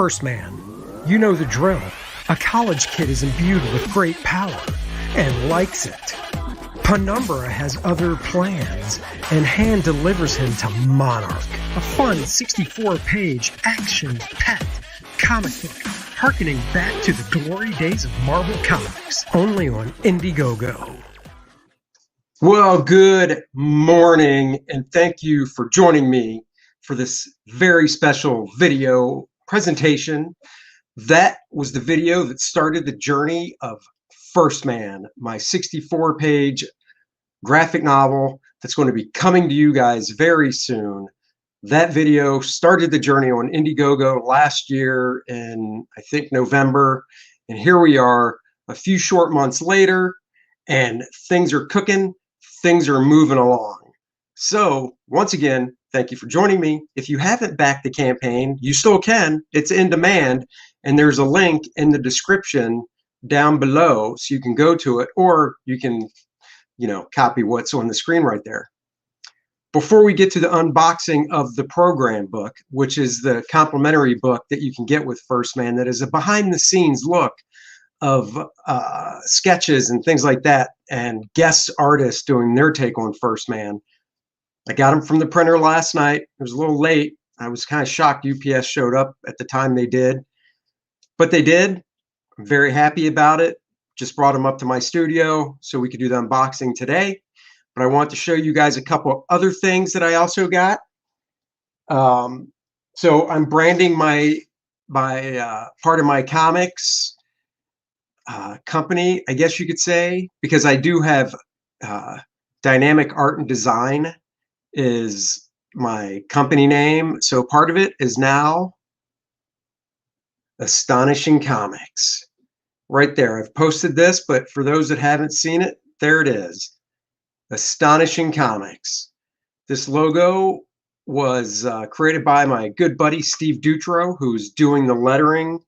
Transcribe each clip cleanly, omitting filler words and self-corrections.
First Man. You know the drill. A college kid is imbued with great power and likes it. Penumbra has other plans, and Hand delivers him to Monarch, a fun 64-page action-packed comic book harkening back to the glory days of Marvel Comics, only on Indiegogo. Well, good morning, and thank you for joining me for this very special video presentation. That was the video that started the journey of 1stMan, my 64-page graphic novel that's going to be coming to you guys very soon. That video started the journey on Indiegogo last year in, I think, November. And here we are a few short months later, and things are cooking, things are moving along. So once again, thank you for joining me. If you haven't backed the campaign, you still can. It's in demand, and there's a link in the description down below, so you can go to it, or you can, copy what's on the screen right there. Before we get to the unboxing of the program book, which is the complimentary book that you can get with 1stMan, that is a behind-the-scenes look of sketches and things like that, and guest artists doing their take on 1stMan. I got them from the printer last night. It was a little late. I was kind of shocked UPS showed up at the time they did, but they did. I'm very happy about it. Just brought them up to my studio so we could do the unboxing today. But I want to show you guys a couple other things that I also got. So I'm branding my part of my comics company, I guess you could say, because I do have Dynamic Art and Design is my company name. So part of it is now Astonishing Comics. Right there. I've posted this, but for those that haven't seen it, there it is. Astonishing Comics. This logo was created by my good buddy Steve Dutro, who's doing the lettering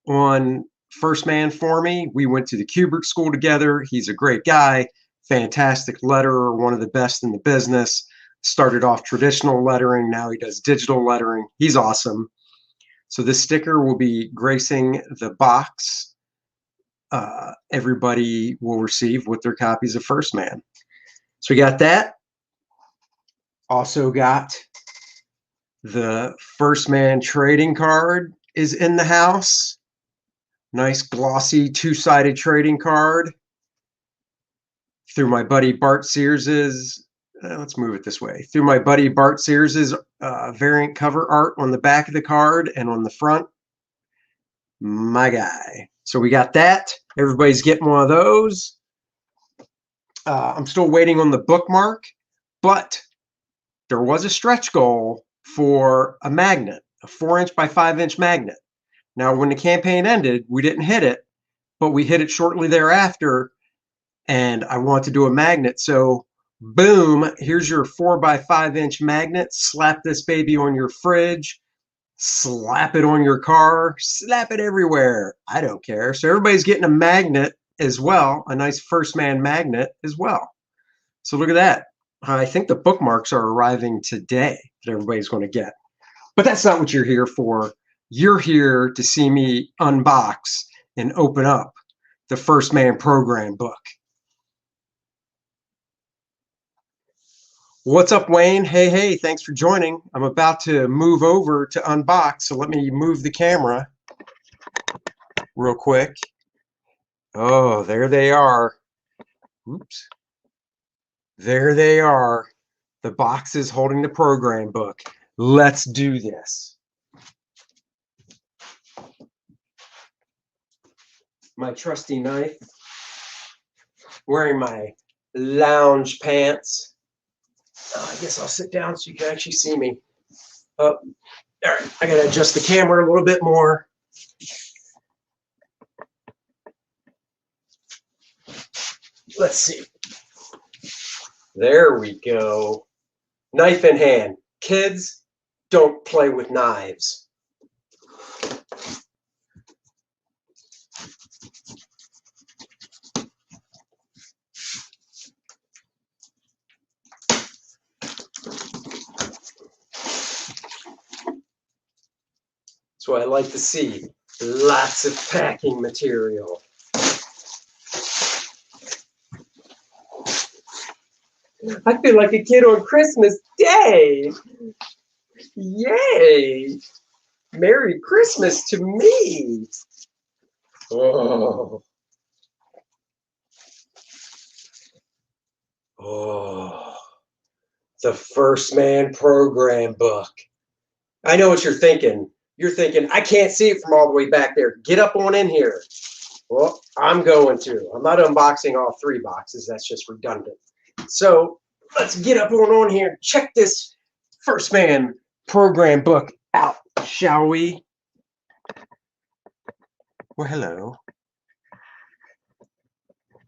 on 1stMan for me. We went to the Kubrick School together. He's a great guy, fantastic letterer, one of the best in the business. Started off traditional lettering, now he does digital lettering. He's awesome. So this sticker will be gracing the box everybody will receive with their copies of 1stMan. So we got that. Also got the 1stMan trading card is in the house. Nice glossy two-sided trading card through my buddy Bart Sears's. Let's move it this way. Through my buddy Bart Sears's variant cover art on the back of the card, and on the front, my guy. So we got that. Everybody's getting one of those. I'm still waiting on the bookmark, but there was a stretch goal for a magnet, a 4-inch by 5-inch magnet. Now, when the campaign ended, we didn't hit it, but we hit it shortly thereafter, and I want to do a magnet. So boom, here's your 4 by 5-inch magnet. Slap this baby on your fridge, slap it on your car, slap it everywhere. I don't care. So everybody's getting a magnet as well, a nice 1stMan magnet as well. So look at that. I think the bookmarks are arriving today that everybody's going to get. But that's not what you're here for. You're here to see me unbox and open up the 1stMan program book. What's up, Wayne? Hey, thanks for joining. I'm about to move over to unbox, so let me move the camera real quick. Oh, there they are. Oops. There they are. The boxes holding the program book. Let's do this. My trusty knife. Wearing my lounge pants. I guess I'll sit down so you can actually see me. Oh, all right. I got to adjust the camera a little bit more. Let's see. There we go. Knife in hand. Kids, don't play with knives. what I like to see. Lots of packing material. I feel like a kid on Christmas Day. Yay! Merry Christmas to me. Oh. Oh. The 1stMan program book. I know what you're thinking. You're thinking, I can't see it from all the way back there. Get up on in here. Well, I'm going to. I'm not unboxing all 3 boxes. That's just redundant. So let's get up on here and check this 1stMan program book out, shall we? Well, hello.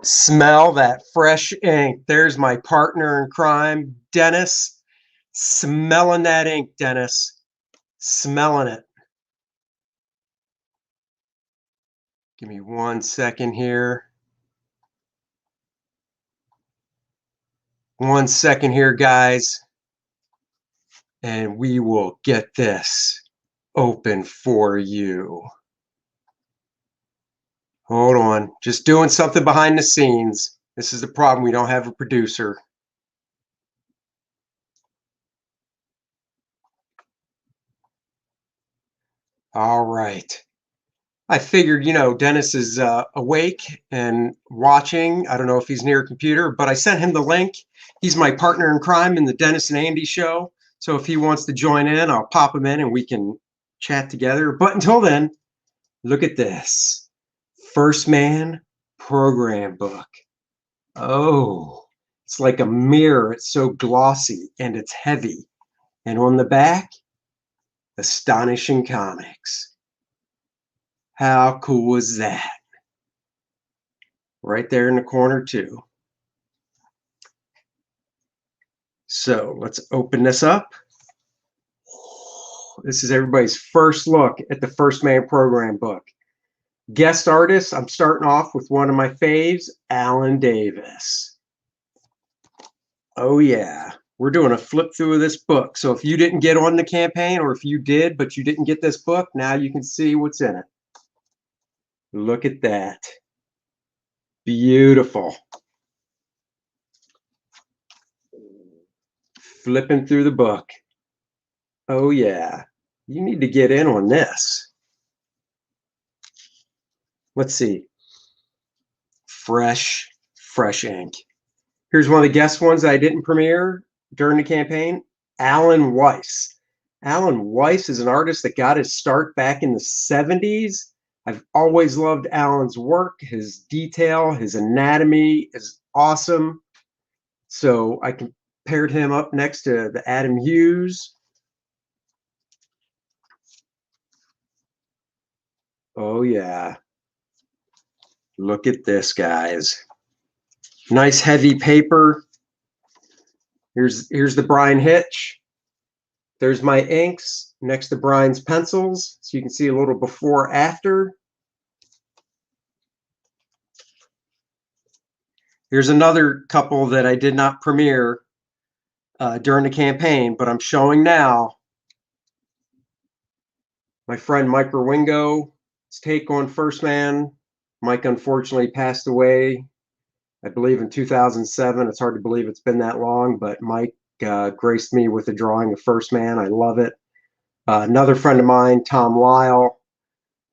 Smell that fresh ink. There's my partner in crime, Dennis. Smelling that ink, Dennis. Smelling it. Give me 1 second here. 1 second here, guys. And we will get this open for you. Hold on. Just doing something behind the scenes. This is the problem. We don't have a producer. All right. I figured, you know, Dennis is awake and watching. I don't know if he's near a computer, but I sent him the link. He's my partner in crime in the Dennis and Andy show. So if he wants to join in, I'll pop him in and we can chat together. But until then, look at this. 1stMan program book. Oh, it's like a mirror. It's so glossy and it's heavy. And on the back, Astonishing comics. How cool is that? Right there in the corner too. So let's open this up. This is everybody's first look at the 1stMan program book. Guest artist, I'm starting off with one of my faves, Alan Davis. Oh yeah, we're doing a flip through of this book. So if you didn't get on the campaign, or if you did, but you didn't get this book, now you can see what's in it. Look at that. Beautiful. Flipping through the book. Oh yeah, you need to get in on this. Let's see. Fresh ink. Here's one of the guest ones I didn't premiere during the campaign. Alan Weiss. Alan Weiss is an artist that got his start back in the 70s. I've always loved Alan's work. His detail, his anatomy is awesome. So I compared him up next to the Adam Hughes. Oh yeah. Look at this, guys. Nice heavy paper. Here's the Brian Hitch. There's my inks next to Brian's pencils. So you can see a little before after. Here's another couple that I did not premiere during the campaign, but I'm showing now. My friend Mike Wingo's take on 1stMan. Mike unfortunately passed away, I believe in 2007. It's hard to believe it's been that long, but Mike graced me with a drawing of 1stMan. I love it. Another friend of mine, Tom Lyle.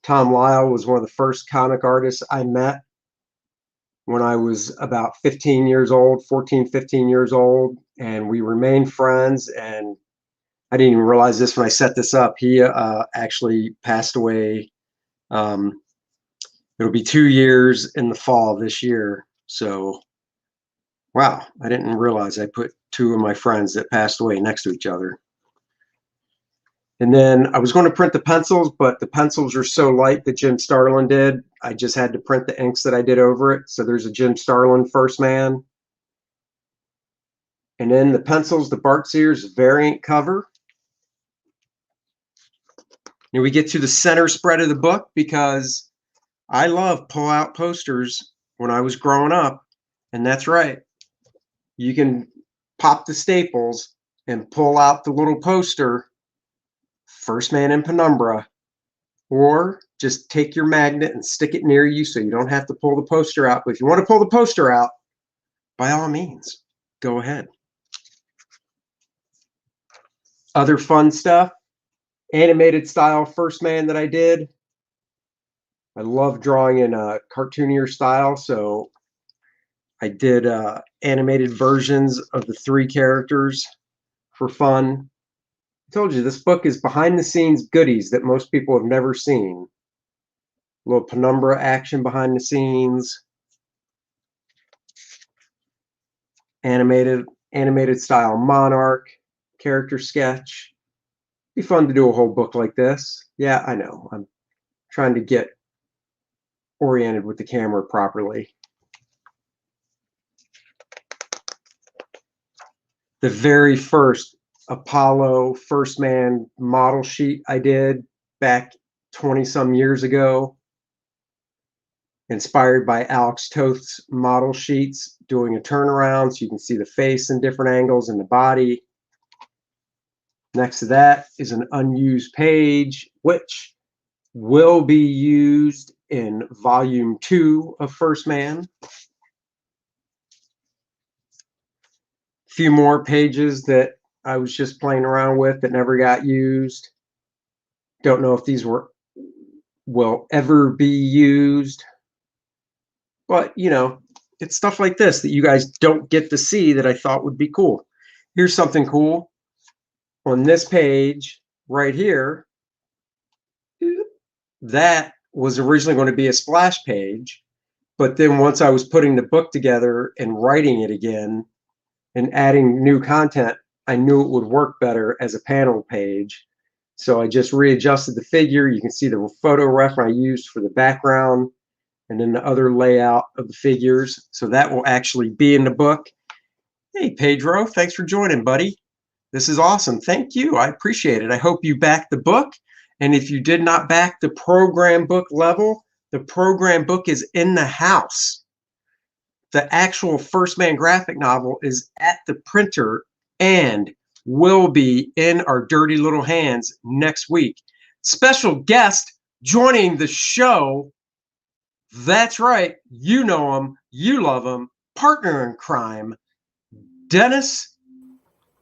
Tom Lyle was one of the first comic artists I met when I was about 15 years old, 14, 15 years old, and we remained friends. And I didn't even realize this when I set this up. He actually passed away. It'll be 2 years in the fall of this year. So, wow, I didn't realize I put 2 of my friends that passed away next to each other. And then I was going to print the pencils, but the pencils are so light that Jim Starlin did. I just had to print the inks that I did over it. So there's a Jim Starlin 1stMan. And then the pencils, the Bart Sears variant cover. And we get to the center spread of the book because I love pull-out posters when I was growing up. And that's right. You can pop the staples and pull out the little poster, 1stMan in Penumbra. or just take your magnet and stick it near you so you don't have to pull the poster out. But if you want to pull the poster out, by all means, go ahead. Other fun stuff, animated style 1stMan that I did. I love drawing in a cartoonier style, so I did animated versions of the 3 characters for fun. I told you this book is behind the scenes goodies that most people have never seen. A little penumbra action behind the scenes. Animated style Monarch, character sketch. Be fun to do a whole book like this. Yeah, I know. I'm trying to get oriented with the camera properly. The very first Apollo 1stMan model sheet I did back 20-some years ago, inspired by Alex Toth's model sheets, doing a turnaround so you can see the face in different angles and the body. Next to that is an unused page, which will be used in volume 2 of 1stMan. Few more pages that I was just playing around with that never got used. Don't know if these will ever be used. But, you know, it's stuff like this that you guys don't get to see that I thought would be cool. Here's something cool. On this page right here, that was originally going to be a splash page. But then once I was putting the book together and writing it again and adding new content, I knew it would work better as a panel page. So I just readjusted the figure. You can see the photo reference I used for the background and then the other layout of the figures. So that will actually be in the book. Hey, Pedro, thanks for joining, buddy. This is awesome. Thank you. I appreciate it. I hope you backed the book. And if you did not back the program book level, the program book is in the house. The actual 1stMan graphic novel is at the printer and will be in our dirty little hands next week. Special guest joining the show. That's right. You know him. You love him. Partner in crime, Dennis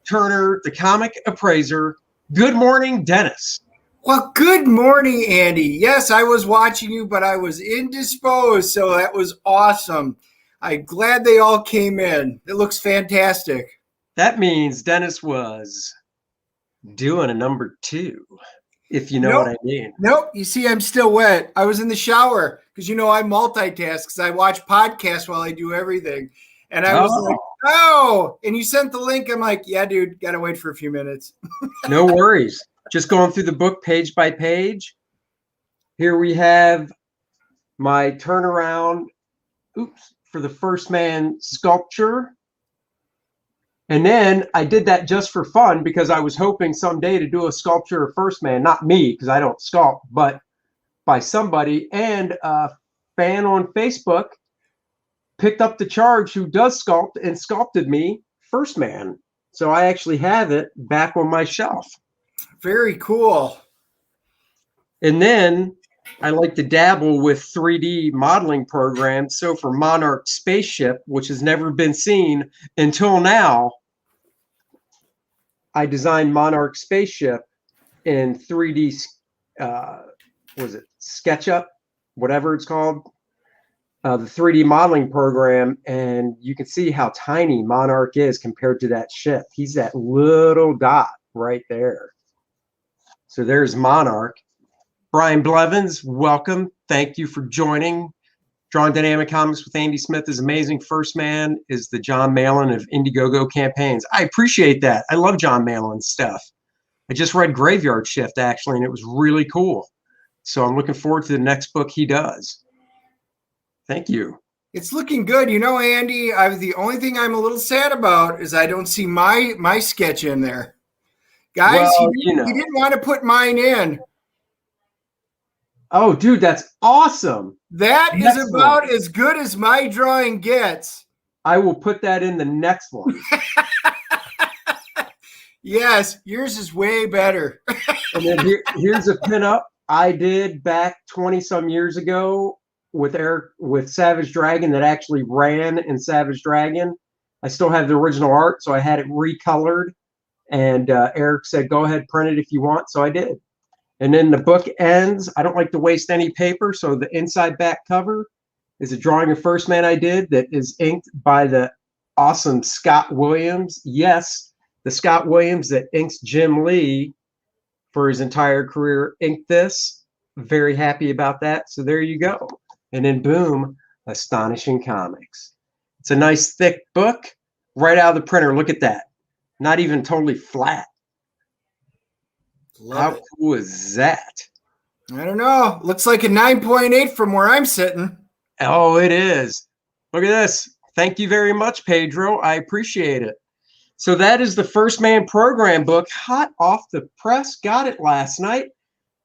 Turner, the comic appraiser. Good morning, Dennis. Well, good morning, Andy. Yes, I was watching you, but I was indisposed, so that was awesome. I'm glad they all came in. It looks fantastic. That means Dennis was doing a number 2, if you know what I mean. Nope. You see, I'm still wet. I was in the shower because, you know, I multitask because I watch podcasts while I do everything. And I was like, oh, and you sent the link. I'm like, yeah, dude, got to wait for a few minutes. No worries. Just going through the book page by page. Here we have my turnaround, for the 1stMan sculpture. And then I did that just for fun because I was hoping someday to do a sculpture of 1stMan, not me because I don't sculpt, but by somebody. And a fan on Facebook picked up the charge who does sculpt and sculpted me 1stMan. So I actually have it back on my shelf. Very cool. And then I like to dabble with 3D modeling programs. So for Monarch Spaceship, which has never been seen until now, I designed Monarch Spaceship in 3D, SketchUp, whatever it's called, the 3D modeling program. And you can see how tiny Monarch is compared to that ship. He's that little dot right there. So there's Monarch. Brian Blevins, welcome. Thank you for joining. Drawing Dynamic Comics with Andy Smith is amazing. 1stMan is the John Malin of Indiegogo campaigns. I appreciate that. I love John Malin's stuff. I just read Graveyard Shift, actually, and it was really cool. So I'm looking forward to the next book he does. Thank you. It's looking good. You know, Andy, the only thing I'm a little sad about is I don't see my sketch in there. Guys, well, he didn't want to put mine in. Oh, dude, that's awesome. That is about as good as my drawing gets. I will put that in the next one. Yes, yours is way better. And then here's a pinup I did back 20 some years ago with Savage Dragon that actually ran in Savage Dragon. I still have the original art, so I had it recolored. And Eric said, go ahead, print it if you want. So I did. And then the book ends. I don't like to waste any paper. So the inside back cover is a drawing of 1stMan I did that is inked by the awesome Scott Williams. Yes, the Scott Williams that inks Jim Lee for his entire career inked this. Very happy about that. So there you go. And then boom, Astonishing Comics. It's a nice thick book right out of the printer. Look at that. Not even totally flat. How cool is that? I don't know. Looks like a 9.8 from where I'm sitting. Oh, it is. Look at this. Thank you very much, Pedro. I appreciate it. So that is the 1stMan program book, hot off the press. Got it last night.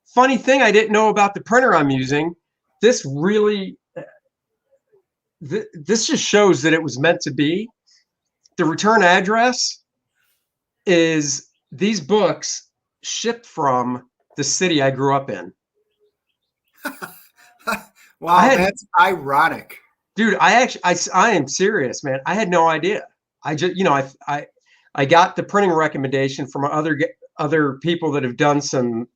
Funny thing, I didn't know about the printer I'm using. This really, this just shows that it was meant to be. The return address is these books shipped from the city I grew up in. Wow, that's ironic. Dude, I am serious, man. I had no idea. I just, I got the printing recommendation from other people that have done some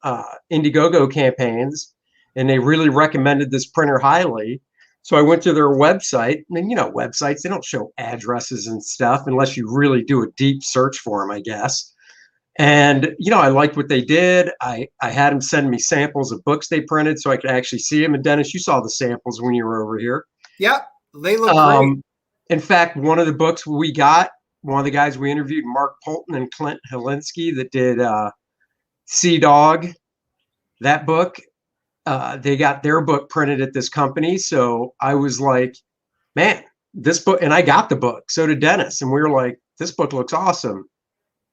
Indiegogo campaigns, and they really recommended this printer highly. So I went to their website, and websites, they don't show addresses and stuff unless you really do a deep search for them, I guess. And, I liked what they did. I had them send me samples of books they printed so I could actually see them. And Dennis, you saw the samples when you were over here. Yep, they look great. In fact, one of the books we got, one of the guys we interviewed, Mark Polton and Clint Helinski, that did Sea Dog, that book, they got their book printed at this company. So I was like, man, this book, and I got the book. So did Dennis. And we were like, this book looks awesome.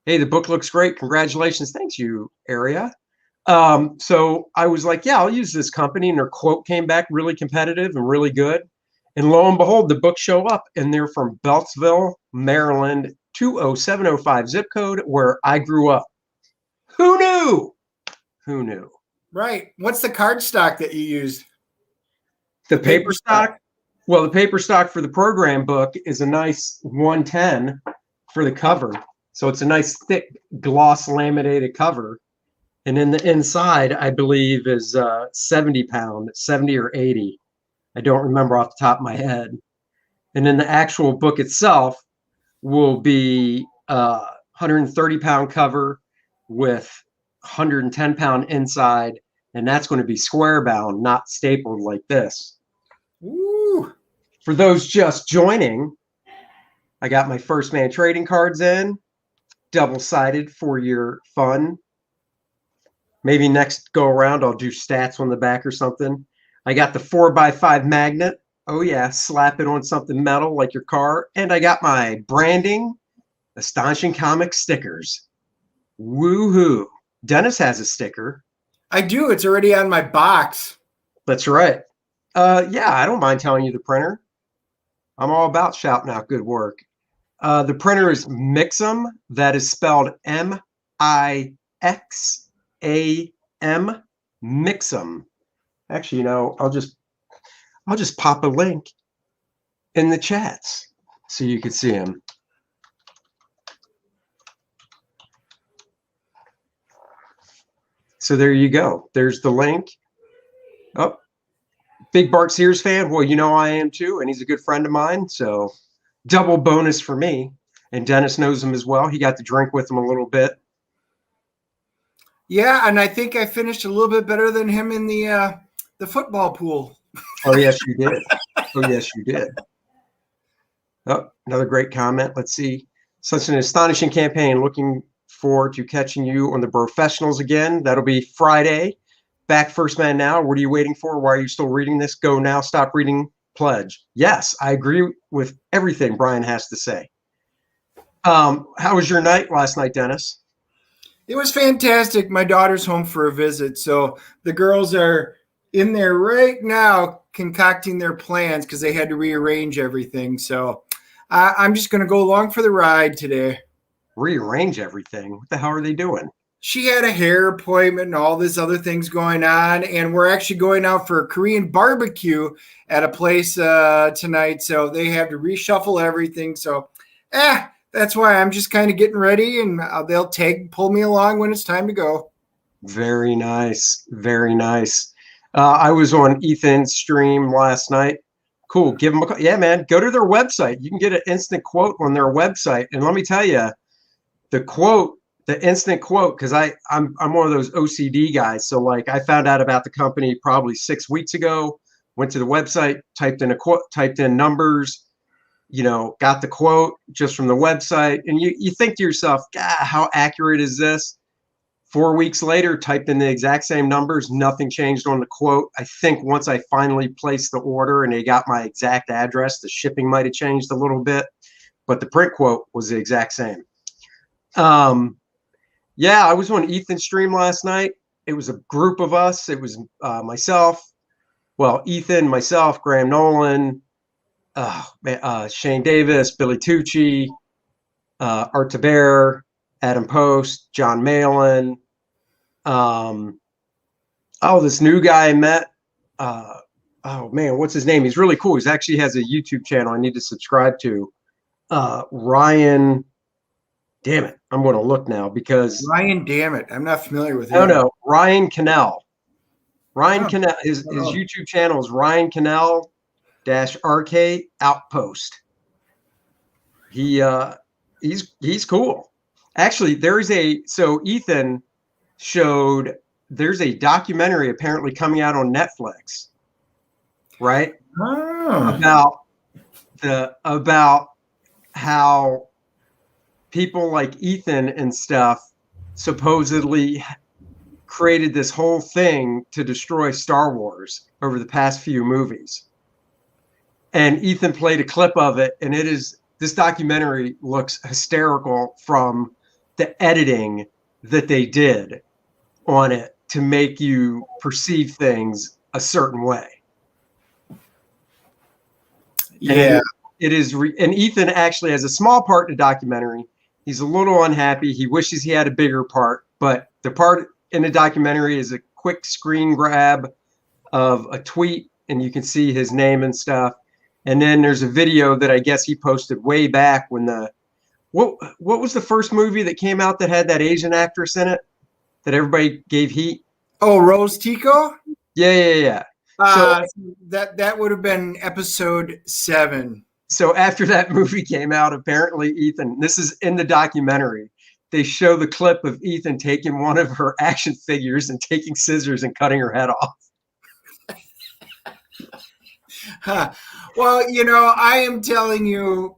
Hey, the book looks great. Congratulations. Thanks, you, Area. So I was like, yeah, I'll use this company. And their quote came back really competitive and really good. And lo and behold, the books show up, and they're from Beltsville, Maryland, 20705 zip code, where I grew up. Who knew? Who knew? Right. What's the cardstock that you used? The paper stock? Well, the paper stock for the program book is a nice 110 for the cover. So it's a nice thick gloss laminated cover. And in the inside, I believe, is 70 pound, 70 or 80. I don't remember off the top of my head. And then the actual book itself will be 130 pound cover with 110 pound inside. And that's going to be square bound, not stapled like this. Ooh. For those just joining, I got my 1stMan trading cards in. Double-sided for your fun. Maybe next go around I'll do stats on the back or something. I got the 4x5 magnet. Oh yeah, slap it on something metal like your car. And I got my branding Astonishing Comics stickers. Woohoo. Dennis has a sticker. I do. It's already on my box. That's right. Yeah, I don't mind telling you the printer. I'm all about shouting out good work. The printer is Mixam. That is spelled M-I-X-A-M. Mixam. Actually, I'll just pop a link in the chats so you can see them. So there you go. There's the link. Oh, big Bart Sears fan. Well, I am too, and he's a good friend of mine. So double bonus for me. And Dennis knows him as well. He got to drink with him a little bit. Yeah, and I think I finished a little bit better than him in the football pool. Oh, yes, you did. Oh, yes, you did. Oh, another great comment. Let's see. Such an astonishing campaign. Looking forward to catching you on the Professionals again. That'll be Friday. Back 1stMan now. What are you waiting for? Why are you still reading this? Go now. Stop reading. Pledge. Yes, I agree with everything Brian has to say. How was your night last night, Dennis? It was fantastic. My daughter's home for a visit, so the girls are in there right now concocting their plans because they had to rearrange everything. So I'm just going to go along for the ride today. Rearrange everything? What the hell are they doing? she had a hair appointment and all this other things going on, and we're actually going out for a Korean barbecue at a place tonight, so they have to reshuffle everything. So that's why I'm just kind of getting ready, and they'll pull me along when it's time to go. Very nice. Very nice. I was on Ethan's stream last night. Cool. Give them a call. Yeah, man, go to their website. You can get an instant quote on their website, and let me tell you, the instant quote, because I'm one of those OCD guys. So like I found out about the company probably 6 weeks ago, went to the website, typed in a quote, typed in numbers, got the quote just from the website. And you think to yourself, God, how accurate is this? 4 weeks later, typed in the exact same numbers, nothing changed on the quote. I think once I finally placed the order and they got my exact address, the shipping might have changed a little bit, but the print quote was the exact same. Yeah, I was on Ethan's stream last night. It was a group of us. It was Ethan, myself, Graham Nolan, Shane Davis, Billy Tucci, Art Taber, Adam Post, John Malin. This new guy I met. What's his name? He's really cool. He actually has a YouTube channel I need to subscribe to. Ryan. Damn it. I'm going to look now because Ryan, damn it. I'm not familiar with him. No. Ryan Cannell. Cannell. His YouTube channel is Ryan Cannell -RK Outpost. He's cool. Actually, Ethan showed there's a documentary apparently coming out on Netflix, right? About how people like Ethan and stuff supposedly created this whole thing to destroy Star Wars over the past few movies. And Ethan played a clip of it, and this documentary looks hysterical from the editing that they did on it to make you perceive things a certain way. Yeah. And Ethan actually has a small part in the documentary. He's a little unhappy. He wishes he had a bigger part, but the part in the documentary is a quick screen grab of a tweet, and you can see his name and stuff. And then there's a video that I guess he posted way back when what was the first movie that came out that had that Asian actress in it that everybody gave heat? Oh, Rose Tico? Yeah. So that would have been episode 7. So after that movie came out, apparently Ethan, this is in the documentary, they show the clip of Ethan taking one of her action figures and taking scissors and cutting her head off. Well, I am telling you,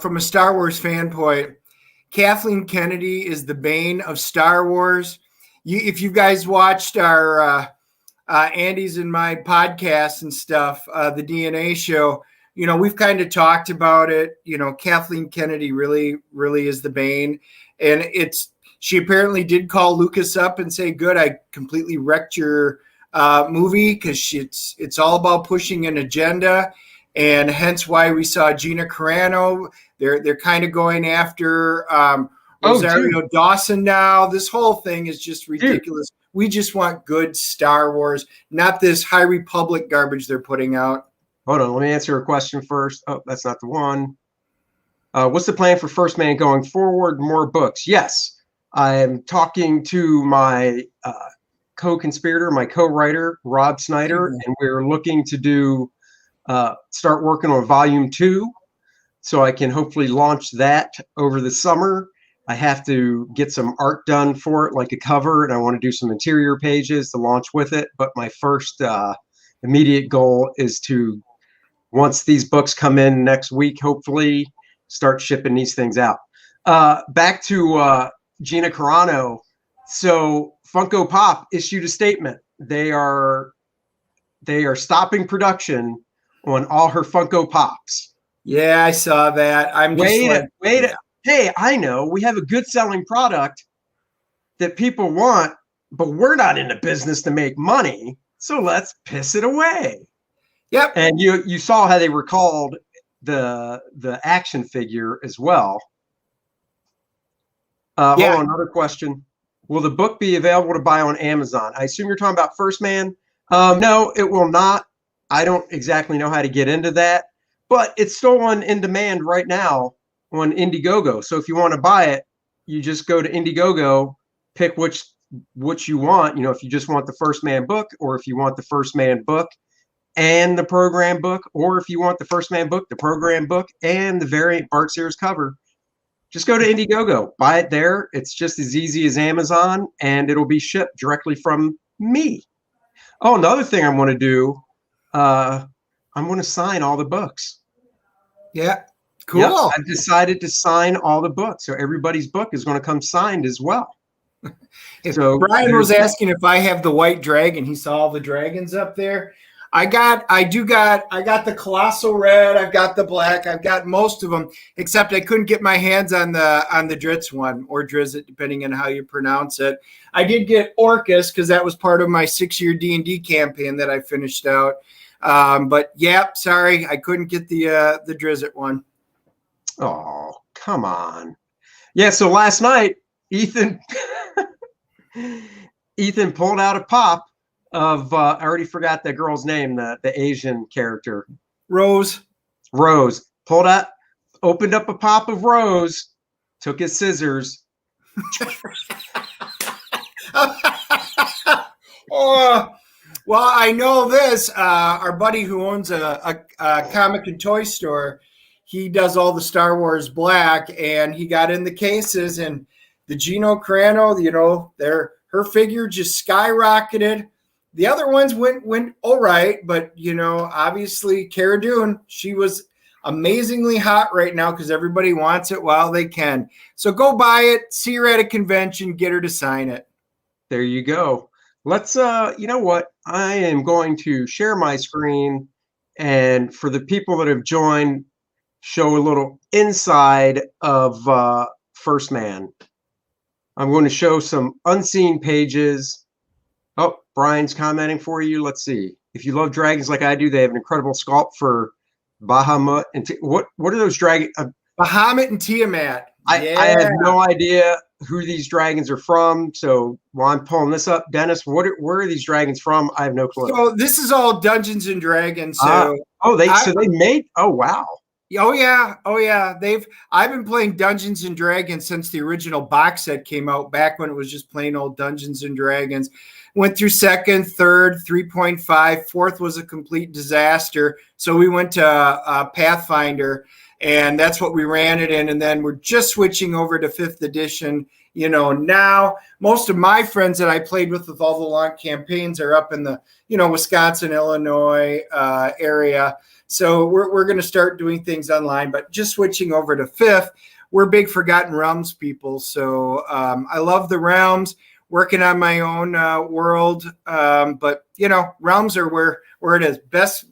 from a Star Wars fanpoint, Kathleen Kennedy is the bane of Star Wars. If you guys watched our Andy's and my podcast and stuff, the DNA show, we've kind of talked about it. Kathleen Kennedy really, really is the bane. And she apparently did call Lucas up and say, good, I completely wrecked your movie, because it's all about pushing an agenda. And hence why we saw Gina Carano. They're kind of going after Rosario Dawson now. This whole thing is just ridiculous. Dude. We just want good Star Wars, not this High Republic garbage they're putting out. Hold on, let me answer a question first. Oh, that's not the one. What's the plan for 1stMan going forward? More books? Yes, I am talking to my co-conspirator, my co-writer, Rob Snyder, and we're looking to start working on volume 2, so I can hopefully launch that over the summer. I have to get some art done for it, like a cover, and I want to do some interior pages to launch with it. But my first immediate goal is to, once these books come in next week, hopefully start shipping these things out. Back to Gina Carano. So Funko Pop issued a statement. They are stopping production on all her Funko Pops. Yeah, I saw that. I'm just wait. Hey, I know we have a good selling product that people want, but we're not in the business to make money. So let's piss it away. Yep. And you saw how they recalled the action figure as well. Hold on, another question. Will the book be available to buy on Amazon? I assume you're talking about 1stMan. No, it will not. I don't exactly know how to get into that, but it's still in demand right now on Indiegogo. So if you want to buy it, you just go to Indiegogo, pick which you want. You know, if you just want the 1stMan book, or if you want the 1stMan book and the program book, or if you want the 1stMan book, the program book, and the variant Bart Sears cover, just go to Indiegogo, buy it there. It's just as easy as Amazon, and it'll be shipped directly from me. Oh, another thing I'm going to do, I'm going to sign all the books. Yeah, cool. Yep, I've decided to sign all the books, so everybody's book is going to come signed as well. So Brian was asking if I have the white dragon. He saw all the dragons up there. I got the colossal red. I've got the black. I've got most of them, except I couldn't get my hands on the Dritz one, or Drizzt, depending on how you pronounce it. I did get Orcus because that was part of my 6-year D&D campaign that I finished out. But yeah, sorry, I couldn't get the Drizzt one. Oh, come on. Yeah, so last night, Ethan pulled out a pop of I already forgot that girl's name, the Asian character. Rose. Opened up a pop of Rose, took his scissors. Oh, well, I know this. Our buddy who owns a comic and toy store, he does all the Star Wars black, and he got in the cases, and the Gino Carano, you know, her figure just skyrocketed. The other ones went all right, but, you know, obviously Cara Dune, she was amazingly hot right now because everybody wants it while they can. So go buy it, see her at a convention, get her to sign it. There you go. Let's, you know what? I am going to share my screen, and for the people that have joined, show a little inside of 1stMan. I'm going to show some unseen pages. Oh, Brian's commenting for you. Let's see. If you love dragons like I do, they have an incredible sculpt for Bahamut. And what are those dragons? Bahamut and Tiamat. I have no idea who these dragons are from. So while I'm pulling this up, Dennis, where are these dragons from? I have no clue. So this is all Dungeons and Dragons. So they made. Oh wow. Oh yeah. I've been playing Dungeons and Dragons since the original box set came out, back when it was just plain old Dungeons and Dragons. Went through 2nd, 3rd, 3.5. 4th was a complete disaster. So we went to Pathfinder, and that's what we ran it in. And then we're just switching over to 5th edition. You know, now most of my friends that I played with all the long campaigns are up in the, you know, Wisconsin, Illinois area. So we're going to start doing things online, but just switching over to 5th. We're big Forgotten Realms people. So I love the Realms. Working on my own world, but you know, Realms are where it is. Best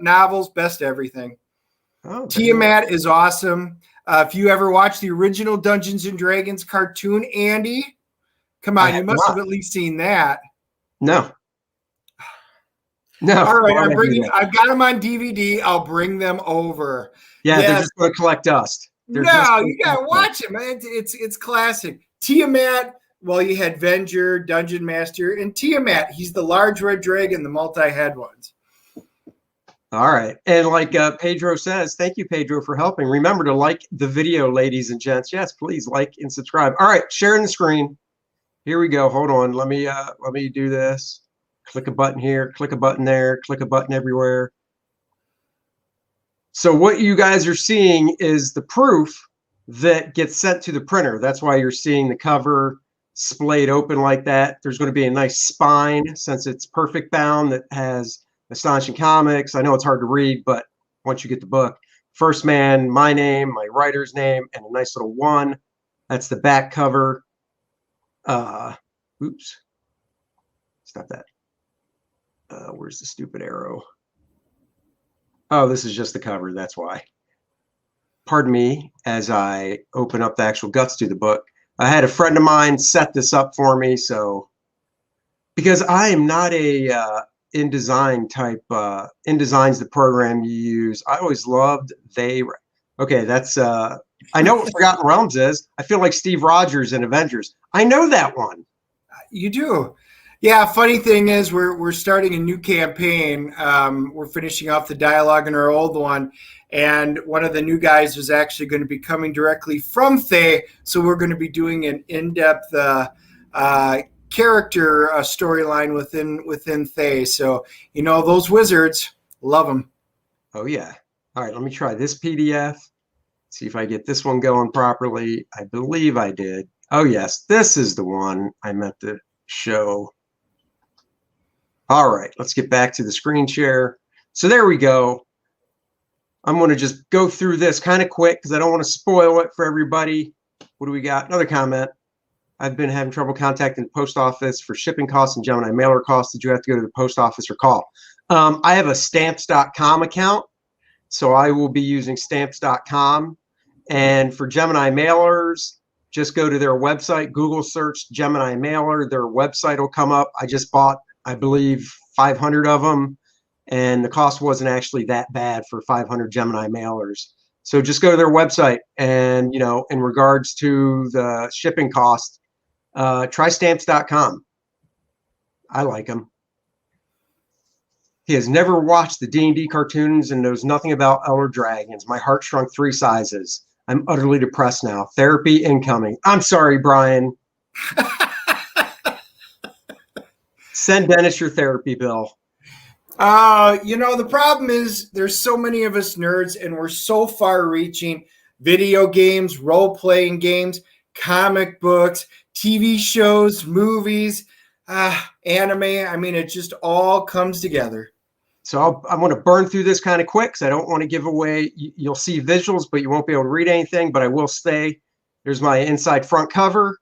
novels, best everything. Oh, Tiamat is awesome. If you ever watched the original Dungeons and Dragons cartoon, Andy, come on, you must have at least seen that. No. All right, I've got them on DVD. I'll bring them over. Yeah, they're just going to collect dust. You gotta watch it, man. It's classic. Tiamat. Well, you had Venger, Dungeon Master, and Tiamat. He's the large red dragon, the multi-head ones. All right. And like Pedro says, thank you, Pedro, for helping. Remember to like the video, ladies and gents. Yes, please like and subscribe. All right, sharing the screen. Here we go. Hold on. Let me do this. Click a button here, click a button there, click a button everywhere. So what you guys are seeing is the proof that gets sent to the printer. That's why you're seeing the cover splayed open like that. There's going to be a nice spine since it's perfect bound that has Astonishing Comics. I know it's hard to read, but once you get the book, 1stMan, my name, my writer's name, and a nice little 1. That's the back cover. Oops. Stop that. Where's the stupid arrow? Oh, this is just the cover. That's why. Pardon me as I open up the actual guts to the book. I had a friend of mine set this up for me, so because I am not a InDesign's the program you use. I always loved okay, that's I know what Forgotten Realms is. I feel like Steve Rogers in Avengers. I know that one. You do. Yeah, funny thing is we're starting a new campaign. We're finishing off the dialogue in our old one, and one of the new guys is actually going to be coming directly from Thay, so we're going to be doing an in-depth character storyline within Thay. So, those wizards, love them. Oh, yeah. All right, let me try this PDF. See if I get this one going properly. I believe I did. Oh, yes, this is the one I meant to show. All right, let's get back to the screen share. So there we go. I'm going to just go through this kind of quick because I don't want to spoil it for everybody. What do we got? Another comment. I've been having trouble contacting the post office for shipping costs and Gemini mailer costs. Did you have to go to the post office or call? I have a stamps.com account, so I will be using stamps.com. And for Gemini mailers, just go to their website, Google search Gemini mailer. Their website will come up. I just bought, I believe, 500 of them, and the cost wasn't actually that bad for 500 Gemini mailers. So just go to their website, and in regards to the shipping cost, try stamps.com. I like them. He has never watched the D&D cartoons and knows nothing about Elder Dragons. My heart shrunk 3 sizes. I'm utterly depressed now. Therapy incoming. I'm sorry, Brian. Send Dennis your therapy bill. The problem is there's so many of us nerds, and we're so far-reaching. Video games, role-playing games, comic books, TV shows, movies, anime. I mean, it just all comes together. So I'm going to burn through this kind of quick because I don't want to give away. You'll see visuals, but you won't be able to read anything, but I will stay. There's my inside front cover.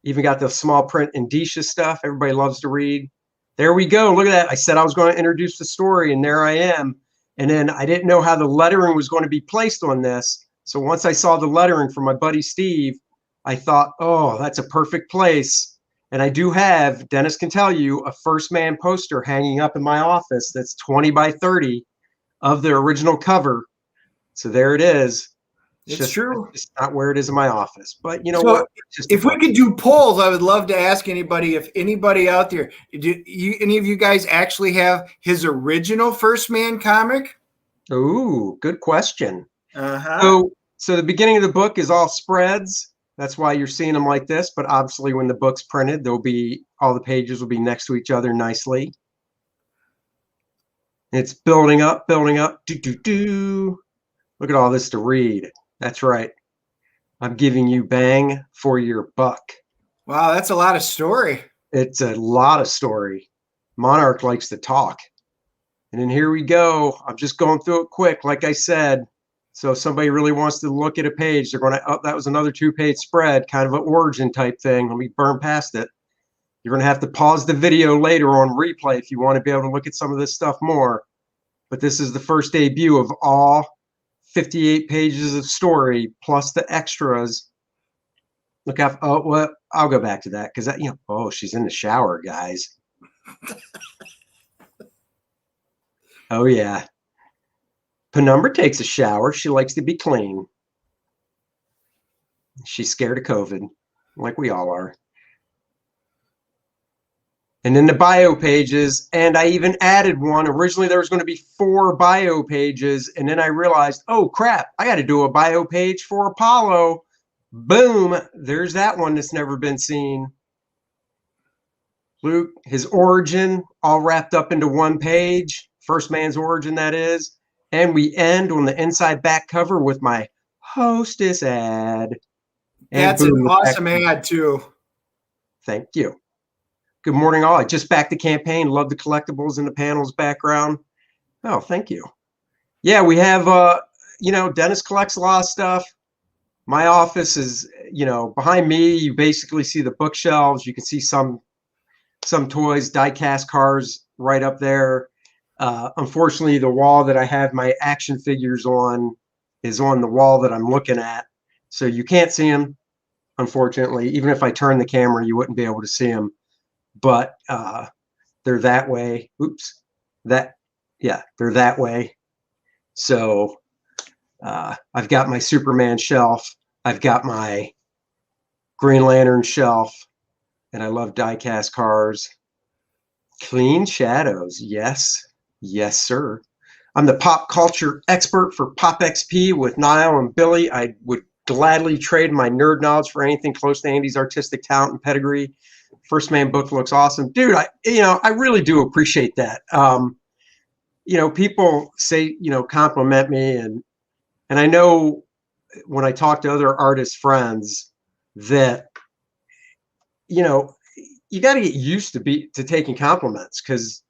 Even got the small print indicia stuff. Everybody loves to read. There we go. Look at that. I said I was going to introduce the story, and there I am. And then I didn't know how the lettering was going to be placed on this. So once I saw the lettering from my buddy Steve, I thought, oh, that's a perfect place. And I do have, Dennis can tell you, a 1stMan poster hanging up in my office that's 20 by 30 of the original cover. So there it is. It's true. It's not where it is in my office. But you know what? If we could do polls, I would love to ask anybody, if anybody out there, any of you guys actually have his original 1stMan comic? Ooh, good question. Uh-huh. So the beginning of the book is all spreads. That's why you're seeing them like this. But obviously, when the book's printed, all the pages will be next to each other nicely. It's building up, building up. Look at all this to read. That's right. I'm giving you bang for your buck. Wow, that's a lot of story. It's a lot of story. Monarch likes to talk. And then here we go. I'm just going through it quick, like I said. So if somebody really wants to look at a page, they're going to, that was another 2-page spread, kind of an origin type thing. Let me burn past it. You're going to have to pause the video later on replay if you want to be able to look at some of this stuff more. But this is the first debut of all 58 pages of story plus the extras. Look out. Oh, well, I'll go back to that because oh, she's in the shower, guys. Oh, yeah. Penumbra takes a shower. She likes to be clean. She's scared of COVID, like we all are. And then the bio pages, and I even added one. Originally, there was going to be 4 bio pages, and then I realized, oh, crap, I got to do a bio page for Apollo. Boom, there's that one that's never been seen. Luke, his origin, all wrapped up into 1 page. 1stMan's origin, that is. And we end on the inside back cover with my hostess ad. That's an awesome ad, too. Thank you. Good morning, all. I just backed the campaign. Love the collectibles in the panels background. Oh, thank you. Yeah, we have, Dennis collects a lot of stuff. My office is, behind me. You basically see the bookshelves. You can see some toys, die-cast cars right up there. Unfortunately, the wall that I have my action figures on is on the wall that I'm looking at. So you can't see them, unfortunately. Even if I turn the camera, you wouldn't be able to see them. But they're that way. Oops. They're that way. So I've got my Superman shelf. I've got my Green Lantern shelf, and I love die-cast cars. Clean shadows. Yes. Yes, sir. I'm the pop culture expert for Pop XP with Niall and Billy. I would gladly trade my nerd knowledge for anything close to Andy's artistic talent and pedigree. 1stMan book looks awesome. Dude, I really do appreciate that. People say, compliment me, and I know when I talk to other artist friends that, you got to get used to taking compliments, because,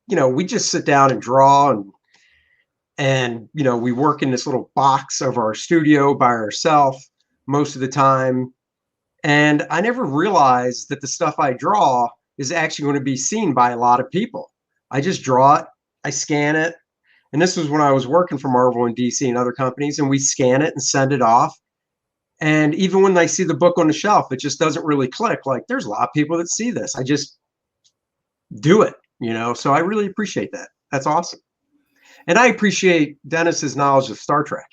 we just sit down and draw and we work in this little box of our studio by ourselves most of the time. And I never realized that the stuff I draw is actually going to be seen by a lot of people. I just draw it, I scan it. And this was when I was working for Marvel and DC and other companies, and we scan it and send it off. And even when they see the book on the shelf, it just doesn't really click. Like, there's a lot of people that see this. I just do it, so I really appreciate that. That's awesome. And I appreciate Dennis's knowledge of Star Trek.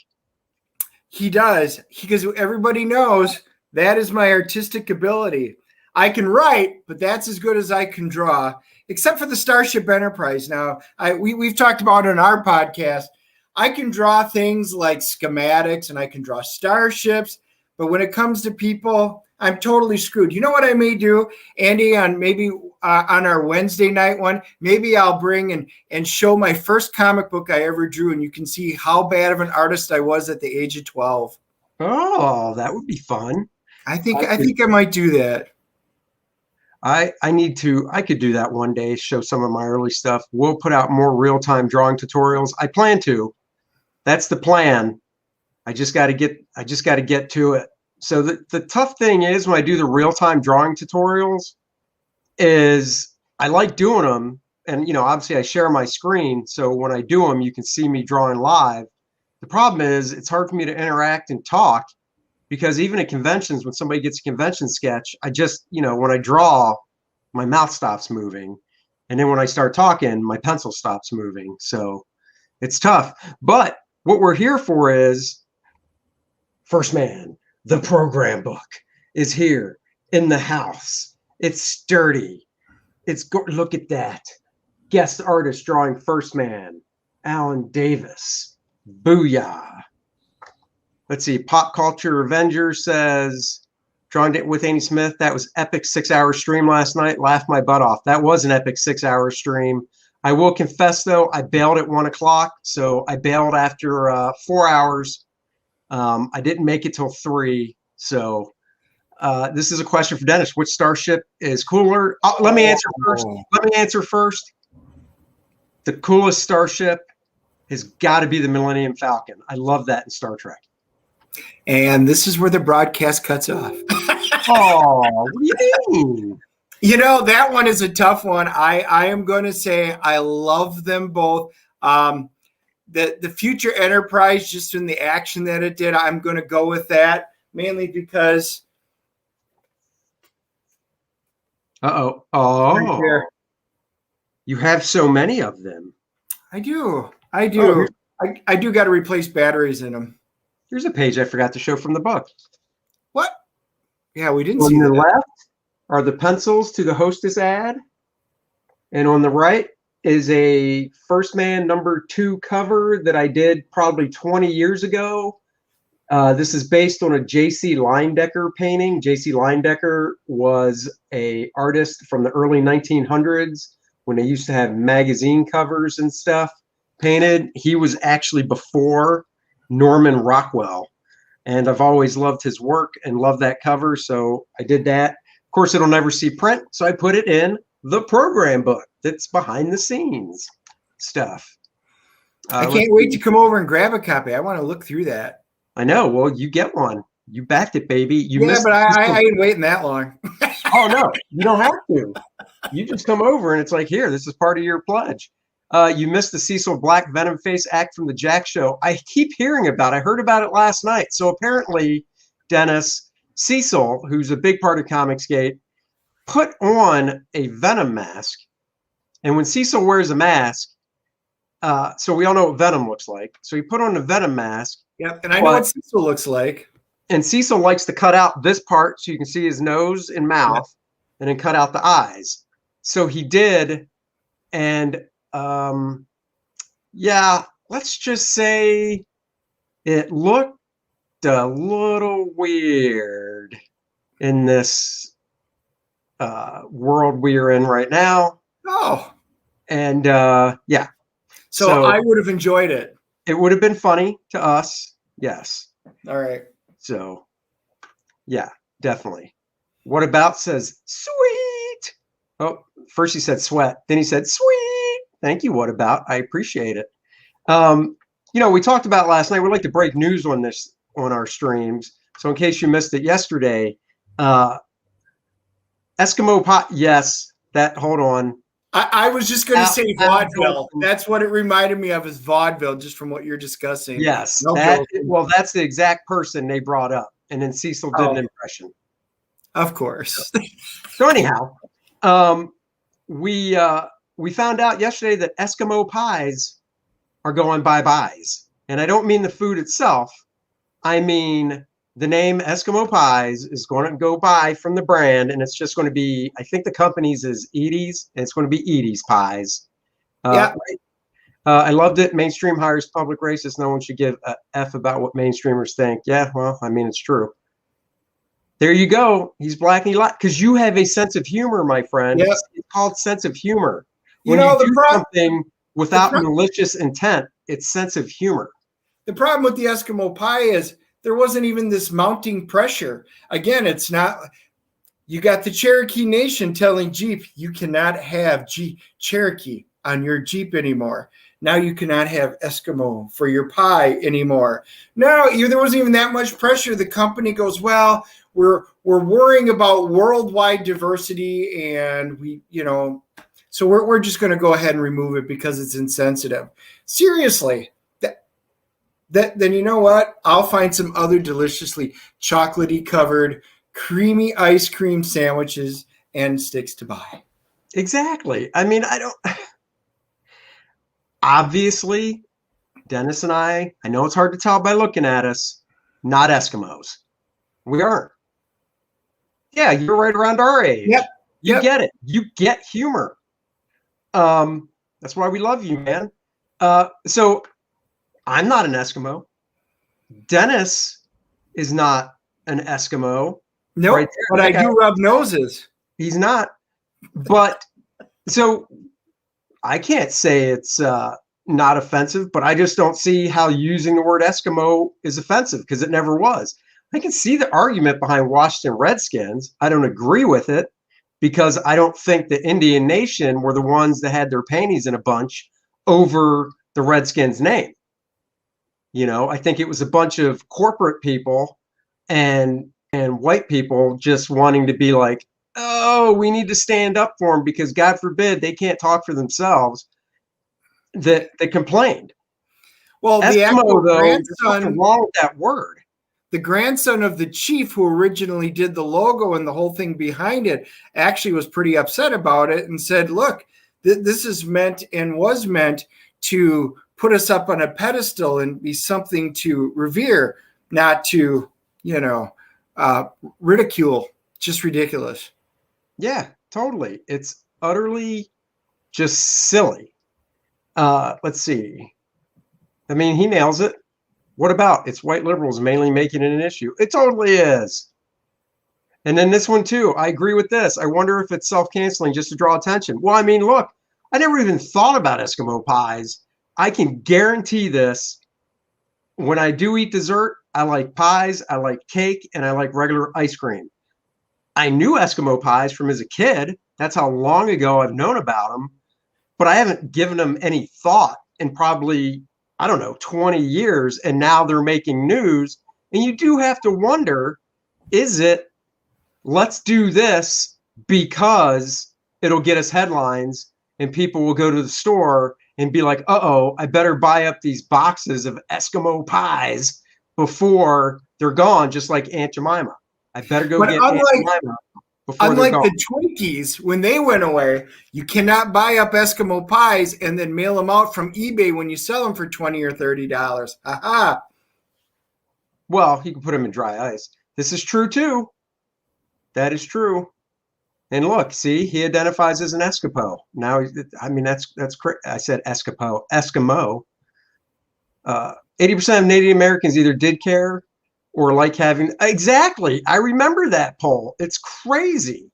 He does, because everybody knows that is my artistic ability. I can write, but that's as good as I can draw, except for the Starship Enterprise. Now, we've talked about it on our podcast. I can draw things like schematics and I can draw starships, but when it comes to people, I'm totally screwed. You know what I may do, Andy, on our Wednesday night one? Maybe I'll bring and show my first comic book I ever drew, and you can see how bad of an artist I was at the age of 12. Oh, that would be fun. I think I might do that. I could do that one day, show some of my early stuff. We'll put out more real-time drawing tutorials. I plan to. That's the plan. I just got to get to it. So the tough thing is, when I do the real-time drawing tutorials, is I like doing them. And, obviously I share my screen. So when I do them, you can see me drawing live. The problem is it's hard for me to interact and talk, because even at conventions, when somebody gets a convention sketch, I just, when I draw, my mouth stops moving. And then when I start talking, my pencil stops moving. So it's tough. But what we're here for is 1stMan, the program book, is here in the house. It's sturdy. Look at that. Guest artist drawing 1stMan, Alan Davis. Booyah. Let's see. Pop Culture Avengers says, drawing it with Andy Smith. That was epic 6-hour stream last night. Laughed my butt off. That was an epic 6-hour stream. I will confess, though, I bailed at 1 o'clock. So I bailed after 4 hours. I didn't make it till 3. So this is a question for Dennis. Which starship is cooler? Let me answer first. The coolest starship has got to be the Millennium Falcon. I love that in Star Trek. And this is where the broadcast cuts off. Oh, what do you mean? That one is a tough one. I am going to say I love them both. The Future Enterprise, just in the action that it did, I'm going to go with that, mainly because. Oh, right there. You have so many of them. I do. I do got to replace batteries in them. Here's a page I forgot to show from the book. What? Yeah, we didn't see that. On the left are the pencils to the hostess ad. And on the right is a 1stMan #2 cover that I did probably 20 years ago. This is based on a J.C. Leyendecker painting. J.C. Leyendecker was an artist from the early 1900s when they used to have magazine covers and stuff painted. He was actually before Norman Rockwell, and I've always loved his work and loved that cover, so I did that. Of course, it'll never see print, so I put it in the program book that's behind the scenes stuff. I can't wait to come over and grab a copy. I want to look through that. I know. Well, you get one. You backed it, baby. But I ain't waiting that long. Oh, no, you don't have to. You just come over and it's like, here, this is part of your pledge. You missed the Cecil Black Venom face act from the Jack Show. I keep hearing about it. I heard about it last night. So apparently, Dennis, Cecil, who's a big part of Comicsgate, put on a Venom mask. And when Cecil wears a mask, So we all know what Venom looks like. So he put on the Venom mask. Yep, and I know what Cecil looks like. And Cecil likes to cut out this part so you can see his nose and mouth, and then cut out the eyes. So he did, and let's just say it looked a little weird in this world we are in right now. Oh. And So I would have enjoyed it. It would have been funny to us. Yes. All right. So, yeah, definitely. What about says sweet? Oh, first he said sweat, then he said sweet. Thank you. What about? I appreciate it. We talked about last night. We like to break news on this on our streams. So in case you missed it yesterday, Eskimo pie. Yes, that. Hold on. I was just going to say vaudeville. That's what it reminded me of, is vaudeville, just from what you're discussing. Yes. That's the exact person they brought up. And then Cecil did an impression. Of course. So anyhow, we found out yesterday that Eskimo pies are going bye-byes. And I don't mean the food itself. I mean the name Eskimo Pies is going to go by from the brand, and it's just going to be, I think the company's is Edie's, and it's going to be Edie's Pies. Yeah. I loved it. Mainstream hires public racist. No one should give a F about what mainstreamers think. Yeah, well, I mean, it's true. There you go. He's black and he lied. Because you have a sense of humor, my friend. Yep. It's called sense of humor. When you do something without malicious intent, it's sense of humor. The problem with the Eskimo pie is there wasn't even this mounting pressure. Again, it's not. You got the Cherokee Nation telling Jeep, you cannot have Cherokee on your Jeep anymore. Now you cannot have Eskimo for your pie anymore. No, there wasn't even that much pressure. The company goes, well, we're worrying about worldwide diversity, and so we're just going to go ahead and remove it because it's insensitive. Seriously. Then you know what? I'll find some other deliciously chocolatey covered creamy ice cream sandwiches and sticks to buy. Exactly. I mean, obviously, Dennis and I know it's hard to tell by looking at us, not Eskimos. We aren't. Yeah, you're right around our age. Yep. You get it. You get humor. That's why we love you, man. So I'm not an Eskimo. Dennis is not an Eskimo. Nope, right, but I do rub noses. He's not. But so I can't say it's not offensive, but I just don't see how using the word Eskimo is offensive, because it never was. I can see the argument behind Washington Redskins. I don't agree with it, because I don't think the Indian Nation were the ones that had their panties in a bunch over the Redskins name. I think it was a bunch of corporate people and white people just wanting to be like, oh, we need to stand up for them because God forbid they can't talk for themselves, that they complained. Well, Eskimo, though, there's nothing wrong with that word. The grandson of the chief who originally did the logo and the whole thing behind it actually was pretty upset about it and said, look, this is meant and was meant to put us up on a pedestal and be something to revere, not to, ridicule. Just ridiculous. Yeah, totally. It's utterly just silly. Let's see. I mean, he nails it. What about it's white liberals mainly making it an issue? It totally is. And then this one too. I agree with this. I wonder if it's self-canceling just to draw attention. Well, I mean, look, I never even thought about Eskimo pies. I can guarantee this. When I do eat dessert, I like pies, I like cake, and I like regular ice cream. I knew Eskimo pies from as a kid. That's how long ago I've known about them. But I haven't given them any thought in probably, 20 years. And now they're making news. And you do have to wonder, is it, let's do this because it'll get us headlines and people will go to the store and be like, uh-oh, I better buy up these boxes of Eskimo pies before they're gone, just like Aunt Jemima. I better go get Aunt Jemima before Unlike they're gone. the Twinkies, when they went away, you cannot buy up Eskimo pies and then mail them out from eBay when you sell them for $20 or $30. Aha. Well, you can put them in dry ice. This is true too. That is true. And look, see, he identifies as an Eskimo. Now, I mean, that's I said Eskimo. 80% of Native Americans either did care or like having. Exactly. I remember that poll. It's crazy.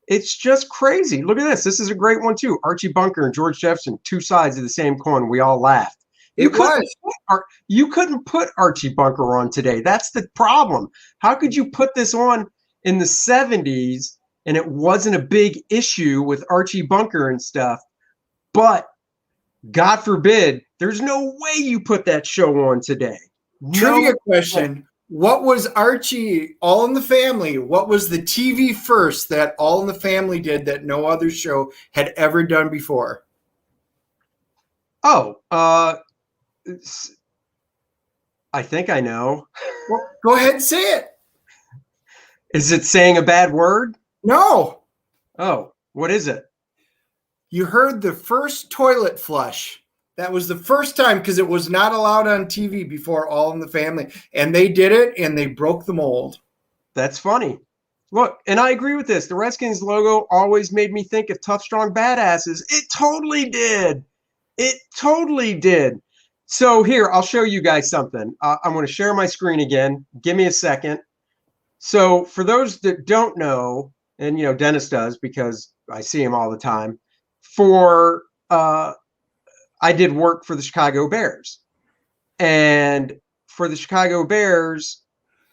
It's just crazy. Look at this. This is a great one too. Archie Bunker and George Jefferson, two sides of the same coin. We all laughed. You couldn't put Archie Bunker on today. That's the problem. How could you put this on in the 70s and it wasn't a big issue with Archie Bunker and stuff? But God forbid, there's no way you put that show on today. Trivia question. What was Archie, All in the Family? What was the TV first that All in the Family did that no other show had ever done before? Oh, I think I know. Well, go ahead and say it. Is it saying a bad word? No. Oh, what is it? You heard the first toilet flush. That was the first time because it was not allowed on TV before All in the Family. And they did it and they broke the mold. That's funny. Look, and I agree with this. The Redskins logo always made me think of tough, strong badasses. It totally did. It totally did. So here, I'll show you guys something. I'm going to share my screen again. Give me a second. So for those that don't know, and you know, Dennis does because I see him all the time, I did work for the Chicago Bears. And for the Chicago Bears,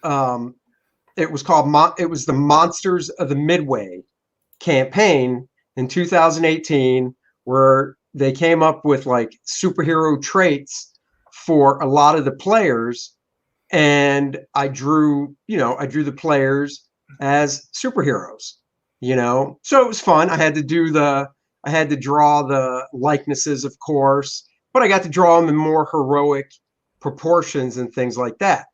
it was the Monsters of the Midway campaign in 2018, where they came up with like superhero traits for a lot of the players. And I drew the players as superheroes, you know? So it was fun. I had to draw the likenesses, of course, but I got to draw them in more heroic proportions and things like that.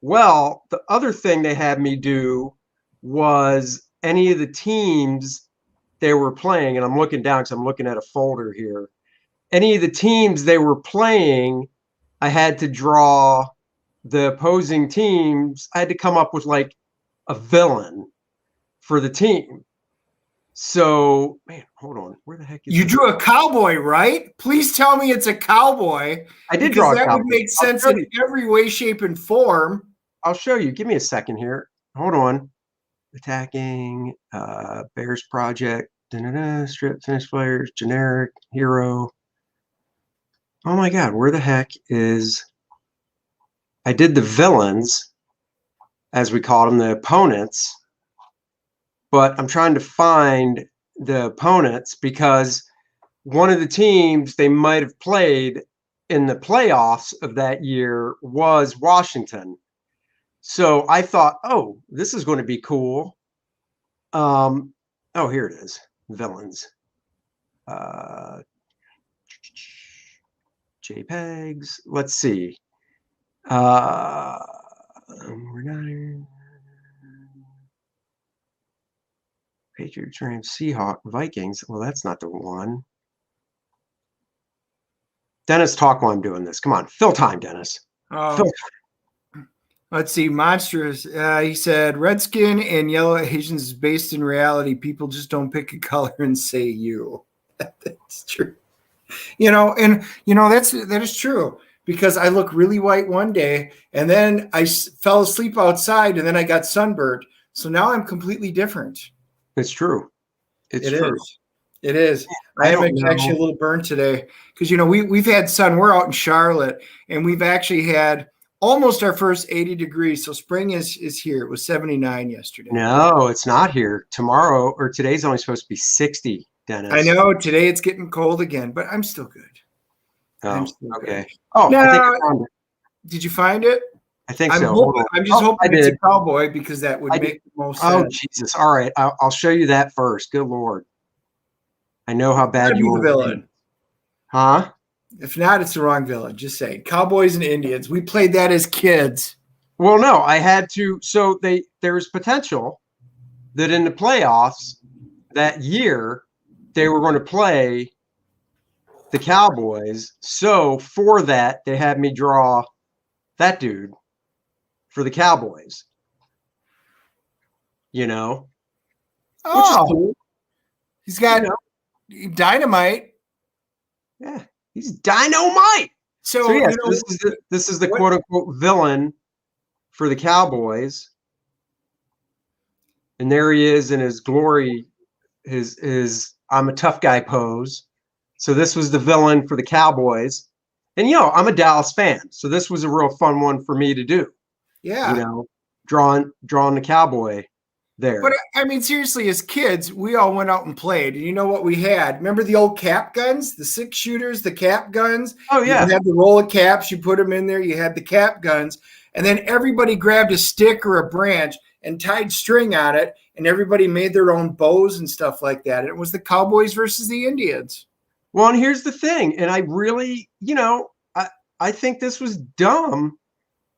Well, the other thing they had me do was any of the teams they were playing, and I'm looking down because I'm looking at a folder here. Any of the teams they were playing, I had to draw the opposing teams. I had to come up with like a villain for the team. So, man, hold on. Where the heck is you drew a cowboy, right? Please tell me it's a cowboy. I did draw a cowboy. That would make sense in every way, shape, and form. I'll show you. Give me a second here. Hold on. Attacking, Bears Project, strip, finish players, generic, hero. Oh my God, where the heck is... I did the villains, as we called them, the opponents. But I'm trying to find the opponents because one of the teams they might have played in the playoffs of that year was Washington. So I thought, oh, this is going to be cool. Oh, here it is. Villains. JPEGs. Let's see. Patriots, Rams, Seahawks, Vikings. Well, that's not the one. Dennis, talk while I'm doing this. Come on, fill time, Dennis. Fill time. Let's see. Monsters. He said Redskin and Yellow Asians is based in reality. People just don't pick a color and say you. That's true. That is true because I look really white one day and then I fell asleep outside and then I got sunburned. So now I'm completely different. It's true. It's true. It is. I am actually a little burnt today because, we've had sun. We're out in Charlotte and we've actually had almost our first 80 degrees. So spring is here. It was 79 yesterday. No, it's not here. Tomorrow or today's only supposed to be 60, Dennis. I know. Today it's getting cold again, but I'm still good. Oh, okay. Good. Oh, now, I think I found it. Did you find it? I think so. I'm just hoping it's a cowboy because that would make the most sense. Oh, Jesus. All right. I'll show you that first. Good Lord. I know how bad you are. Villain. Huh? If not, it's the wrong villain. Just saying. Cowboys and Indians. We played that as kids. Well, no, I had to. So there's potential that in the playoffs that year, they were going to play the Cowboys. So for that, they had me draw that dude for the Cowboys. You know? Oh, which is cool. He's got dynamite. Yeah, he's dynamite. So yes, this is the quote unquote villain for the Cowboys. And there he is in his glory, his I'm a tough guy pose. So this was the villain for the Cowboys. And I'm a Dallas fan, so this was a real fun one for me to do. Yeah. Drawing the cowboy there. But I mean, seriously, as kids, we all went out and played. And you know what we had? Remember the old cap guns, the 6-shooters, the cap guns? Oh, yeah. You had the roll of caps, you put them in there, you had the cap guns. And then everybody grabbed a stick or a branch and tied string on it, and everybody made their own bows and stuff like that. And it was the Cowboys versus the Indians. Well, and here's the thing, and I really, I think this was dumb.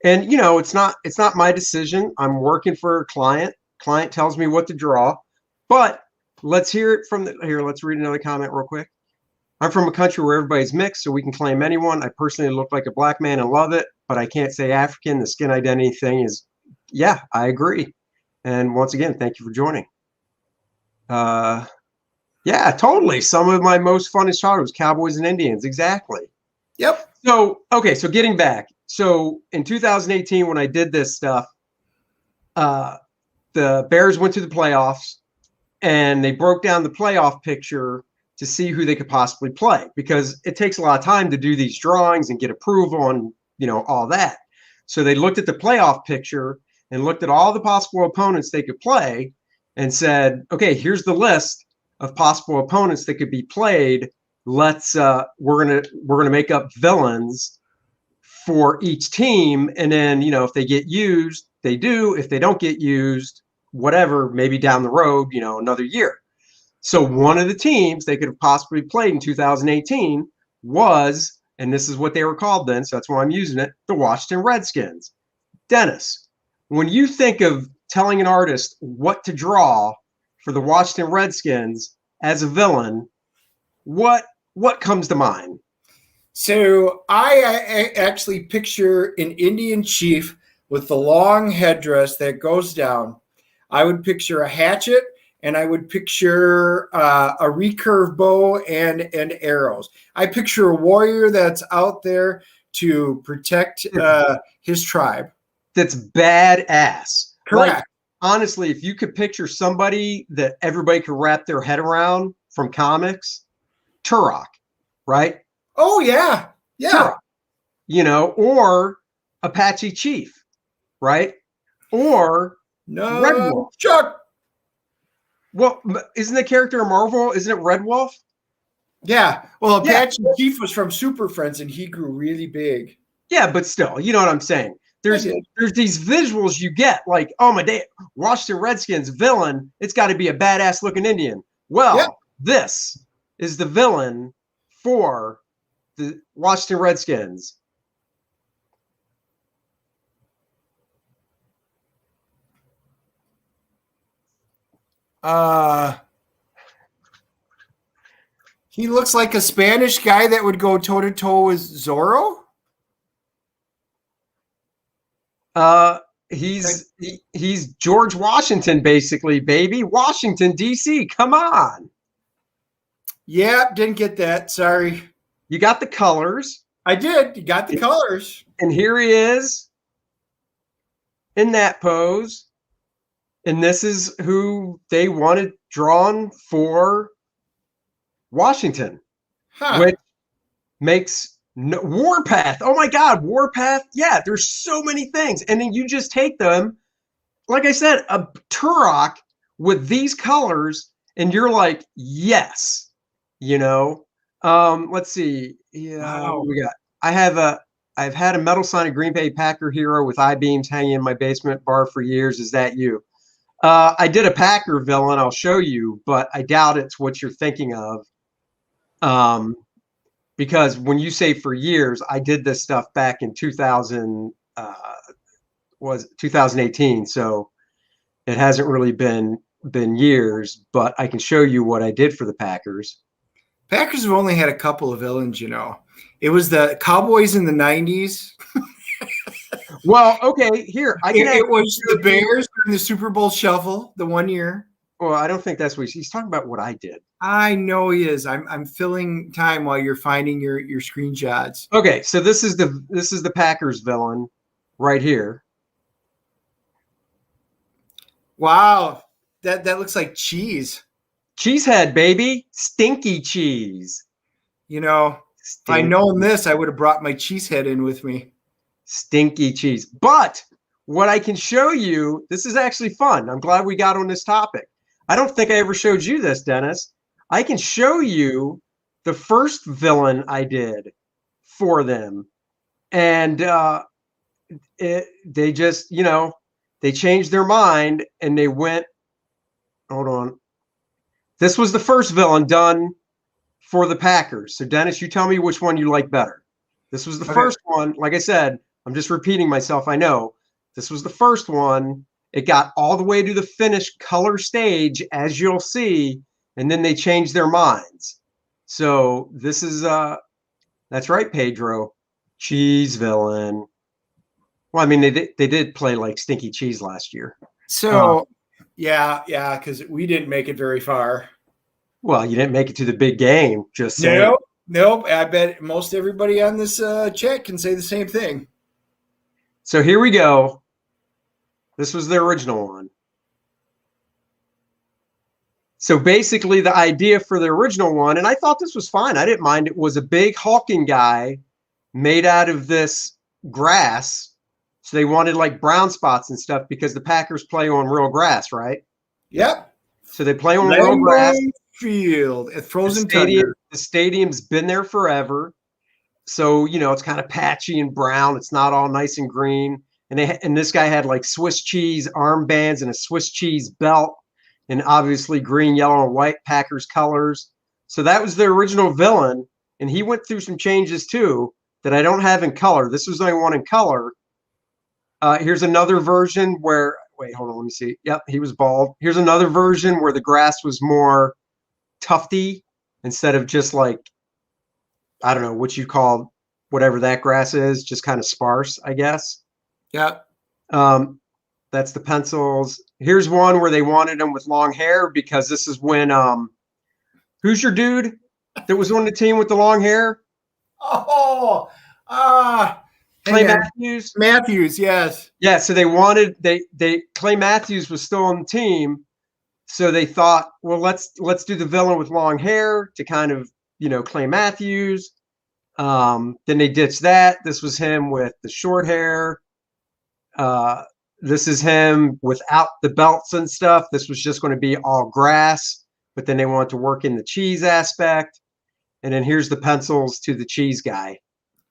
And it's not my decision. I'm working for a client. Client tells me what to draw. But let's hear it from let's read another comment real quick. I'm from a country where everybody's mixed, so we can claim anyone. I personally look like a black man and love it, but I can't say African. The skin identity thing is, yeah, I agree. And once again, thank you for joining. Yeah, totally. Some of my most funnest childhood was Cowboys and Indians. Exactly. Yep. So getting back. So in 2018, when I did this stuff, the Bears went to the playoffs and they broke down the playoff picture to see who they could possibly play, because it takes a lot of time to do these drawings and get approval and, all that. So they looked at the playoff picture and looked at all the possible opponents they could play and said, okay, here's the list of possible opponents that could be played. Let's we're gonna make up villains for each team, and then if they get used, they do. If they don't get used, whatever, maybe down the road, another year. So one of the teams they could have possibly played in 2018 was, and this is what they were called then, so that's why I'm using it, the Washington Redskins. Dennis, when you think of telling an artist what to draw for the Washington Redskins as a villain, what comes to mind? So I actually picture an Indian chief with the long headdress that goes down. I would picture a hatchet, and I would picture a recurve bow and arrows. I picture a warrior that's out there to protect his tribe. That's badass. Correct. Like, honestly, if you could picture somebody that everybody could wrap their head around from comics, Turok, right? Oh, yeah. Yeah. Turok, or Apache Chief, right? Or Red Wolf. Chuck. Well, isn't the character a Marvel? Isn't it Red Wolf? Yeah. Well, Apache Chief was from Super Friends, and he grew really big. Yeah, but still, you know what I'm saying? There's these visuals you get, like, oh my day, Washington Redskins villain, it's got to be a badass looking Indian. Well, this is the villain for the Washington Redskins. He looks like a Spanish guy that would go toe to toe with Zorro. He's George Washington, basically, baby. Washington, D.C. Come on. Yeah, didn't get that. Sorry. You got the colors. I did. You got the colors. And here he is in that pose. And this is who they wanted drawn for Washington, which makes Warpath. Oh my God, Warpath. Yeah, there's so many things. And then you just take them, like I said, a Turok with these colors, and you're like, yes, let's see. Yeah, what we got. I've had a metal signed Green Bay Packer hero with I-beams hanging in my basement bar for years. Is that you? I did a Packer villain. I'll show you, but I doubt it's what you're thinking of. Because when you say for years, I did this stuff back in 2018. So it hasn't really been been years, but I can show you what I did for the Packers. Packers have only had a couple of villains, you know. It was the Cowboys in the 90s. Well, okay, here I can. It was the Bears during the Super Bowl shuffle the one year. Well, I don't think that's what he's talking about. What I did. I know he is. I'm filling time while you're finding your screenshots. Okay, so this is the Packers villain right here. Wow, that looks like cheese. Cheesehead, baby, stinky cheese. You know, if I known this, I would have brought my cheese head in with me. Stinky cheese. But what I can show you, this is actually fun. I'm glad we got on this topic. I don't think I ever showed you this, Dennis. I can show you the first villain I did for them. And they just, you know, they changed their mind and they went, hold on. This was the first villain done for the Packers. So, Dennis, you tell me which one you like better. This was the first one. Like I said, I'm just repeating myself. I know. This was the first one. It got all the way to the finished color stage, as you'll see, and then they changed their minds. So this is, that's right, Pedro. Cheese villain. Well, I mean, they did play like Stinky Cheese last year. So, yeah, because we didn't make it very far. Well, you didn't make it to the big game. Just saying. Nope. I bet most everybody on this chat can say the same thing. So here we go. This was the original one. So basically the idea for the original one, and I thought this was fine. I didn't mind. It was a big hulking guy made out of this grass. So they wanted like brown spots and stuff because the Packers play on real grass, right? Yep. So they play on real grass. Field at Frozen Tundra. The stadium's been there forever. So, you know, it's kind of patchy and brown. It's not all nice and green. And this guy had like Swiss cheese armbands and a Swiss cheese belt and obviously green, yellow, and white Packers colors. So that was the original villain. And he went through some changes too that I don't have in color. This was the only one in color. Here's another version where, wait, hold on, let me see. Yep, he was bald. Here's another version where the grass was more tufty instead of just like, I don't know what you call whatever that grass is, just kind of sparse, I guess. Yep. That's the pencils. Here's one where they wanted him with long hair because this is when who's your dude that was on the team with the long hair? Clay Matthews. Matthews, yes. Yeah, so they wanted Clay Matthews was still on the team. So they thought, well, let's do the villain with long hair to kind of, you know, Clay Matthews. Then they ditched that. This was him with the short hair. This is him without the belts and stuff. This was just going to be all grass, but then they wanted to work in the cheese aspect. And then here's the pencils to the cheese guy.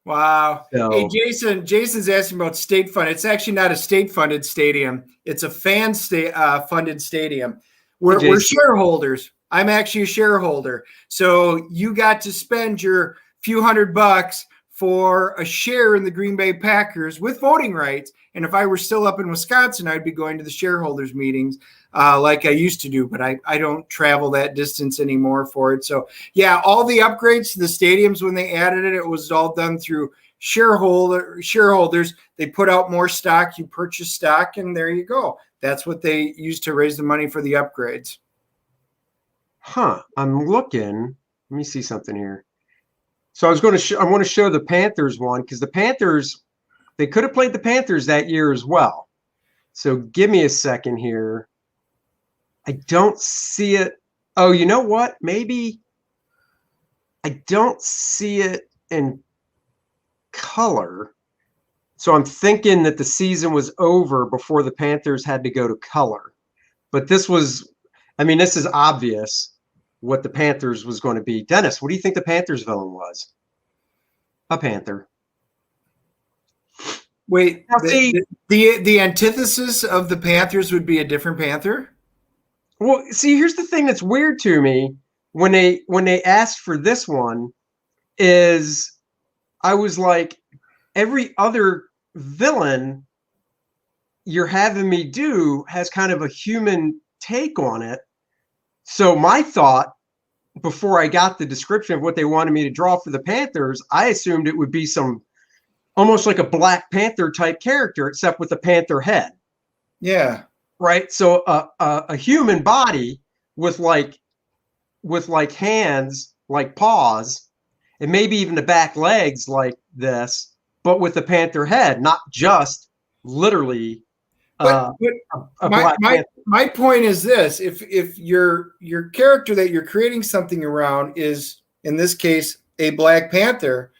Wow. So, hey, Jason's asking about state fund. It's actually not a state-funded stadium. It's a fan-funded stadium. We're shareholders. I'm actually a shareholder. So you got to spend your few $100 for a share in the Green Bay Packers with voting rights. And if I were still up in Wisconsin, I'd be going to the shareholders meetings like I used to do. But I don't travel that distance anymore for it. So, yeah, all the upgrades to the stadiums when they added it, it was all done through shareholders. They put out more stock. You purchase stock, and there you go. That's what they used to raise the money for the upgrades. Huh. I'm looking. Let me see something here. So I want to show the Panthers one because the Panthers, they could have played the Panthers that year as well. So give me a second here. I don't see it. Oh, you know what? Maybe I don't see it in color. So I'm thinking that the season was over before the Panthers had to go to color. But this was, I mean, this is obvious what the Panthers was going to be. Dennis, what do you think the Panthers villain was? A panther. Wait, the antithesis of the Panthers would be a different panther? Well, see, here's the thing that's weird to me when they asked for this one is I was like, every other villain you're having me do has kind of a human take on it. So my thought, before I got the description of what they wanted me to draw for the Panthers, I assumed it would be some almost like a Black Panther type character, except with a panther head. Yeah. Right. So a human body with like hands, like paws, and maybe even the back legs like this, but with a panther head, not just literally a Black Panther. My point is this: if your character that you're creating something around is, in this case, a Black Panther,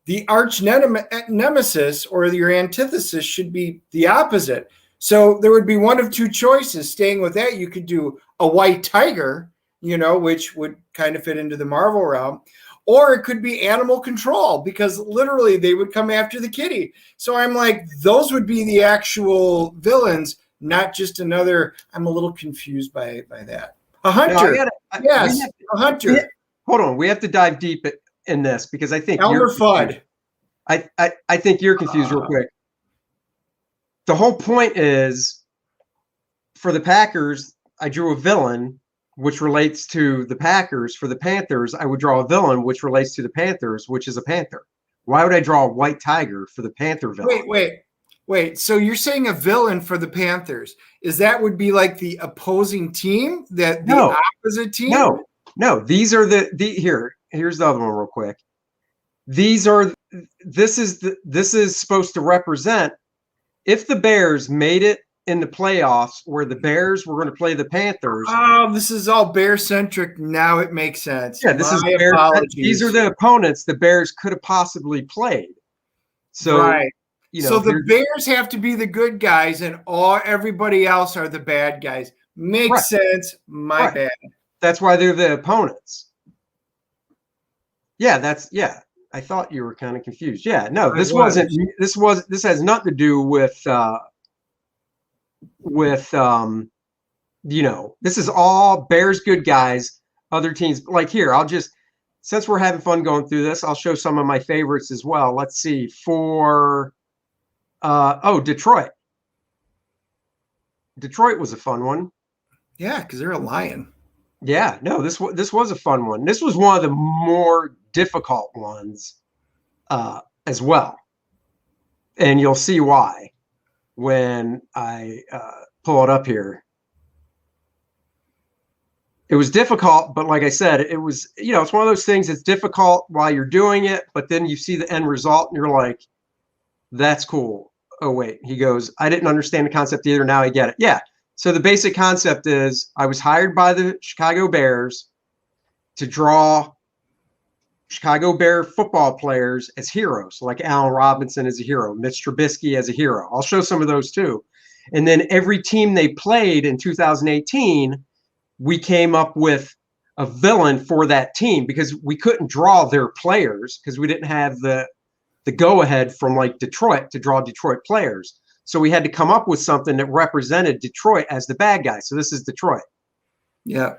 the arch nemesis or your antithesis should be the opposite. So there would be one of two choices. Staying with that, you could do a white tiger, which would kind of fit into the Marvel realm, or it could be animal control, because literally they would come after the kitty. So I'm like, those would be the actual villains, not just another. I'm a little confused by that. A hunter. Yes, a hunter. Hold on. We have to dive deep in this, because I think Elmer Fudd. I think you're confused real quick. The whole point is, for the Packers, I drew a villain which relates to the Packers. For the Panthers, I would draw a villain which relates to the Panthers, which is a panther. Why would I draw a white tiger for the Panther villain? Wait. So you're saying a villain for the Panthers? Is that would be like the opposing team? The opposite team? No. These are here's the other one real quick. This is supposed to represent if the Bears made it in the playoffs, where the Bears were going to play the Panthers. Oh, this is all Bear-centric. Now it makes sense. Yeah, this is Bears. These are the opponents the Bears could have possibly played. So, right. So the Bears have to be the good guys, and everybody else are the bad guys. Makes sense. My bad. That's why they're the opponents. Yeah, I thought you were kind of confused. Yeah, no, this wasn't. This has nothing to do with. This is all Bears good guys. Other teams, like here, since we're having fun going through this, I'll show some of my favorites as well. Let's see. For Detroit. Detroit was a fun one. Yeah, because they're a lion. Yeah, no, this was a fun one. This was one of the more difficult ones as well. And you'll see why when I pull it up here. It was difficult, but like I said, it was, it's one of those things that's difficult while you're doing it, but then you see the end result and you're like, that's cool. Oh, wait, he goes, I didn't understand the concept either. Now I get it. Yeah. So the basic concept is I was hired by the Chicago Bears to draw Chicago Bear football players as heroes, like Allen Robinson as a hero, Mitch Trubisky as a hero. I'll show some of those too. And then every team they played in 2018, we came up with a villain for that team, because we couldn't draw their players because we didn't have the go-ahead from like Detroit to draw Detroit players. So we had to come up with something that represented Detroit as the bad guy. So this is Detroit. Yeah.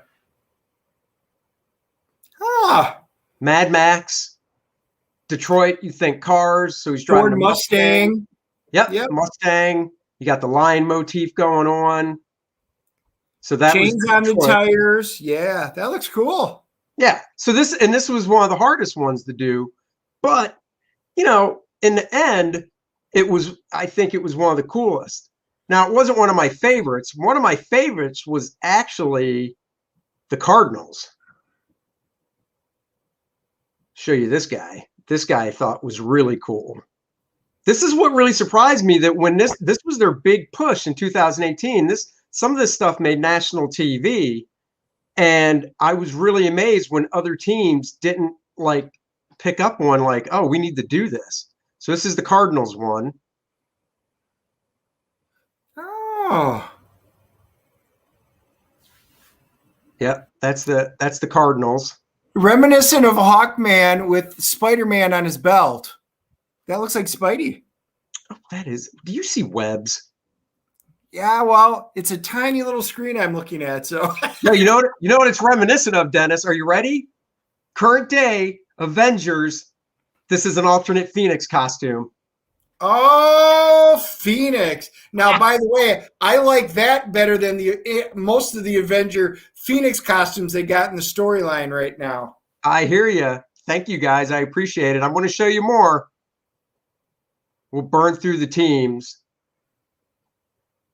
Mad Max. Detroit, you think cars. So he's driving Ford Mustang. Yep. Mustang. You got the lion motif going on. So that chains on the tires. Yeah, that looks cool. Yeah. So this was one of the hardest ones to do. But, in the end, I think it was one of the coolest. Now, it wasn't one of my favorites. One of my favorites was actually the Cardinals. Show you this guy. This guy I thought was really cool. This is what really surprised me, that when this was their big push in 2018, some of this stuff made national TV, and I was really amazed when other teams didn't like pick up one, like, oh, we need to do this. So this is the Cardinals one. Oh. Yep, that's the Cardinals. Reminiscent of Hawkman with Spider-Man on his belt. That looks like Spidey. Oh, that is. Do you see webs? Yeah, well, it's a tiny little screen I'm looking at. So no, you know what it's reminiscent of, Dennis. Are you ready? Current day Avengers. This is an alternate Phoenix costume. Oh, Phoenix. Now, by the way, I like that better than most of the Avenger Phoenix costumes they got in the storyline right now. I hear you. Thank you, guys. I appreciate it. I'm going to show you more. We'll burn through the teams.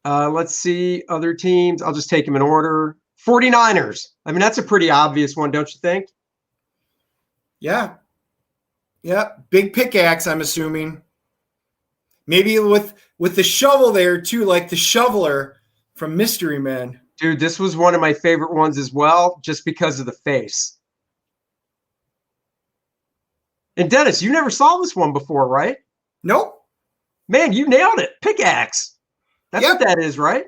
Let's see other teams. I'll just take them in order. 49ers. I mean, that's a pretty obvious one, don't you think? Yeah. Yeah. Big pickaxe, I'm assuming. Maybe with the shovel there, too, like the shoveler from Mystery Men. Dude, this was one of my favorite ones as well, just because of the face. And Dennis, you never saw this one before, right? Nope. Man, you nailed it. Pickaxe. That's what that is, right?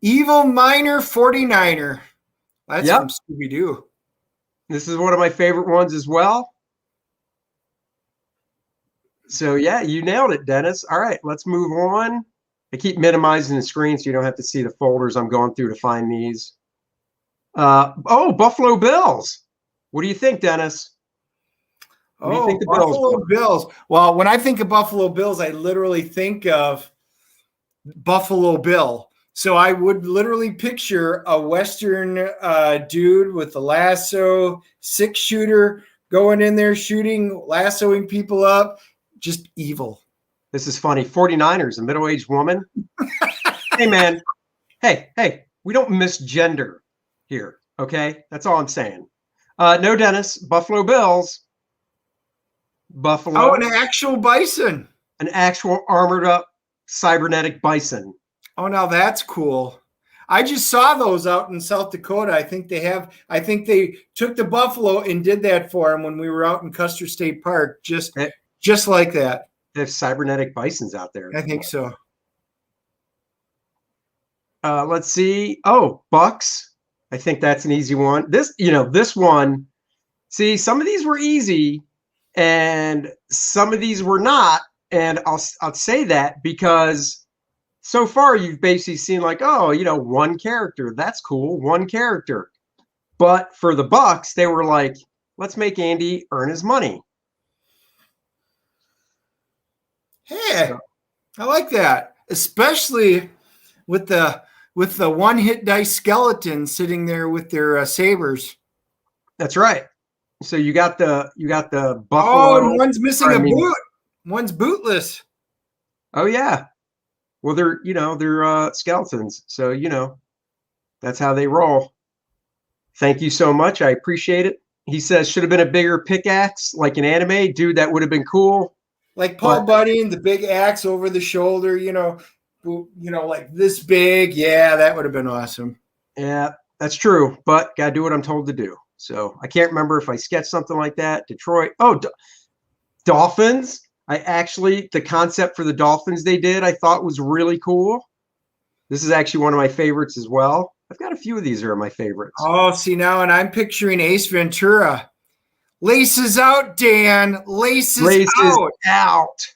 Evil Miner 49er. That's from Scooby-Doo. This is one of my favorite ones as well. So, yeah, you nailed it, Dennis. All right, let's move on. I keep minimizing the screen so you don't have to see the folders I'm going through to find these. Buffalo Bills. What do you think, Dennis? What do you think the Buffalo Bills. Well, when I think of Buffalo Bills, I literally think of Buffalo Bill. So I would literally picture a Western dude with a lasso, 6-shooter, going in there shooting, lassoing people up. Just evil. This is funny. 49ers, a middle-aged woman. Hey, man. Hey, we don't misgender here, okay? That's all I'm saying. No, Dennis. Buffalo Bills. Buffalo. Oh, an actual bison. An actual armored-up cybernetic bison. Oh, now that's cool. I just saw those out in South Dakota. I think they took the buffalo and did that for them when we were out in Custer State Park. Just like that. They have cybernetic bisons out there. I think so. Let's see. Oh, Bucks. I think that's an easy one. This one. See, some of these were easy, and some of these were not. And I'll say that because so far you've basically seen like, one character. That's cool. One character. But for the Bucks, they were like, let's make Andy earn his money. Hey, I like that, especially with the one-hit dice skeleton sitting there with their sabers. That's right. So you got the buffalo. Oh, and one's missing a boot. One's bootless. Oh yeah. Well, they're skeletons, so that's how they roll. Thank you so much. I appreciate it. He says should have been a bigger pickaxe like an anime, dude. That would have been cool. Like Paul Bunyan, the big axe over the shoulder, like this big. Yeah, that would have been awesome. Yeah, that's true. But got to do what I'm told to do. So I can't remember if I sketched something like that. Detroit. Oh, Dolphins. The concept for the Dolphins they did, I thought was really cool. This is actually one of my favorites as well. I've got a few of these that are my favorites. Oh, see now, and I'm picturing Ace Ventura. Laces out, Dan. Laces out.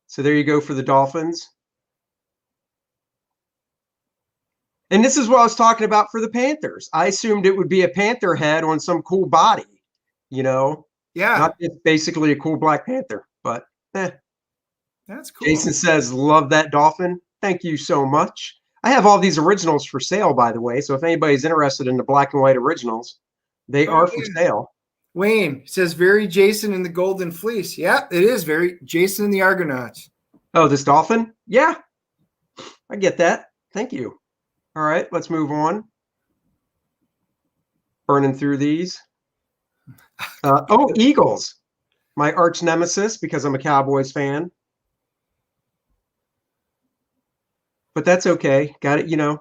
So there you go for the Dolphins. And this is what I was talking about for the Panthers. I assumed it would be a Panther head on some cool body, Yeah. Not just basically a cool Black Panther, but That's cool. Jason says, love that dolphin. Thank you so much. I have all these originals for sale, by the way. So if anybody's interested in the black and white originals, they are for sale. Wayne says, very Jason in the Golden Fleece. Yeah, it is very Jason and the Argonauts. Oh, this dolphin? Yeah, I get that. Thank you. All right, let's move on. Burning through these. Eagles. My arch nemesis because I'm a Cowboys fan. But that's okay. Got it,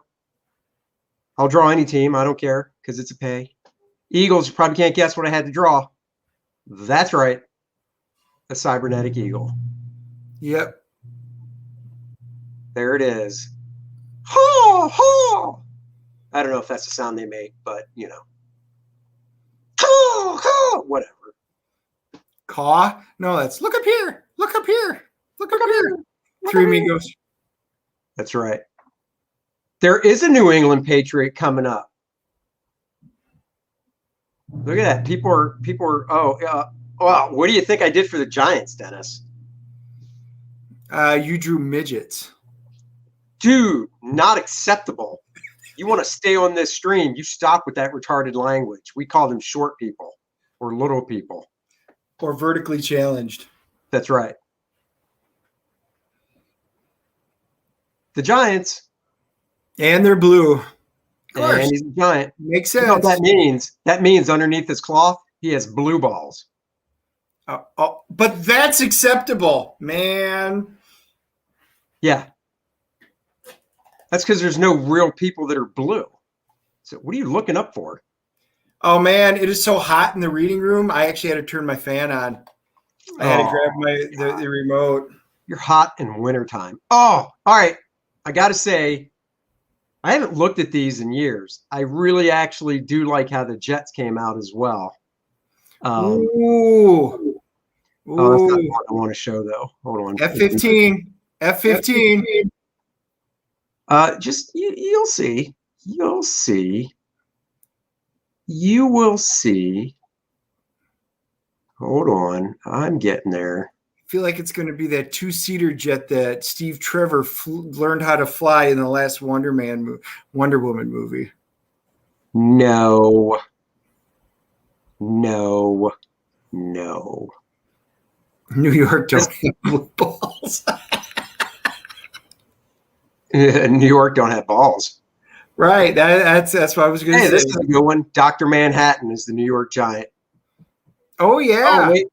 I'll draw any team. I don't care because it's a pay. Eagles, you probably can't guess what I had to draw. That's right. A cybernetic eagle. Yep. There it is. Haw, haw. I don't know if that's the sound they make, but, Haw, haw, whatever. Caw? No, that's look up here. Look up here. Look up here. Three Amigos. That's right. There is a New England Patriot coming up. Look at that. People are Well, what do you think I did for the Giants, Dennis? You drew midgets. Dude, not acceptable. You want to stay on this stream, you stop with that retarded language. We call them short people or little people. Or vertically challenged. That's right. The Giants. And they're blue. Of course. And he's a giant. Makes sense. You know what that means? That means underneath his cloth, he has blue balls. But that's acceptable, man. Yeah. That's because there's no real people that are blue. So what are you looking up for? Oh, man, it is so hot in the reading room. I actually had to turn my fan on. I had to grab the remote. You're hot in wintertime. Oh, all right. I got to say, I haven't looked at these in years. I really actually do like how the Jets came out as well. Ooh. Oh, that's not what I want to show, though. Hold on. F-15. F-15. Just, you'll see. You'll see. You will see. Hold on. I'm getting there. I feel like it's going to be that two-seater jet that Steve Trevor learned how to fly in the last Wonder Woman movie. No. No. No. New York don't have blue balls. New York don't have balls. Right. That's what I was going to say. This is a good one. Dr. Manhattan is the New York Giant. Oh, yeah. Oh, wait.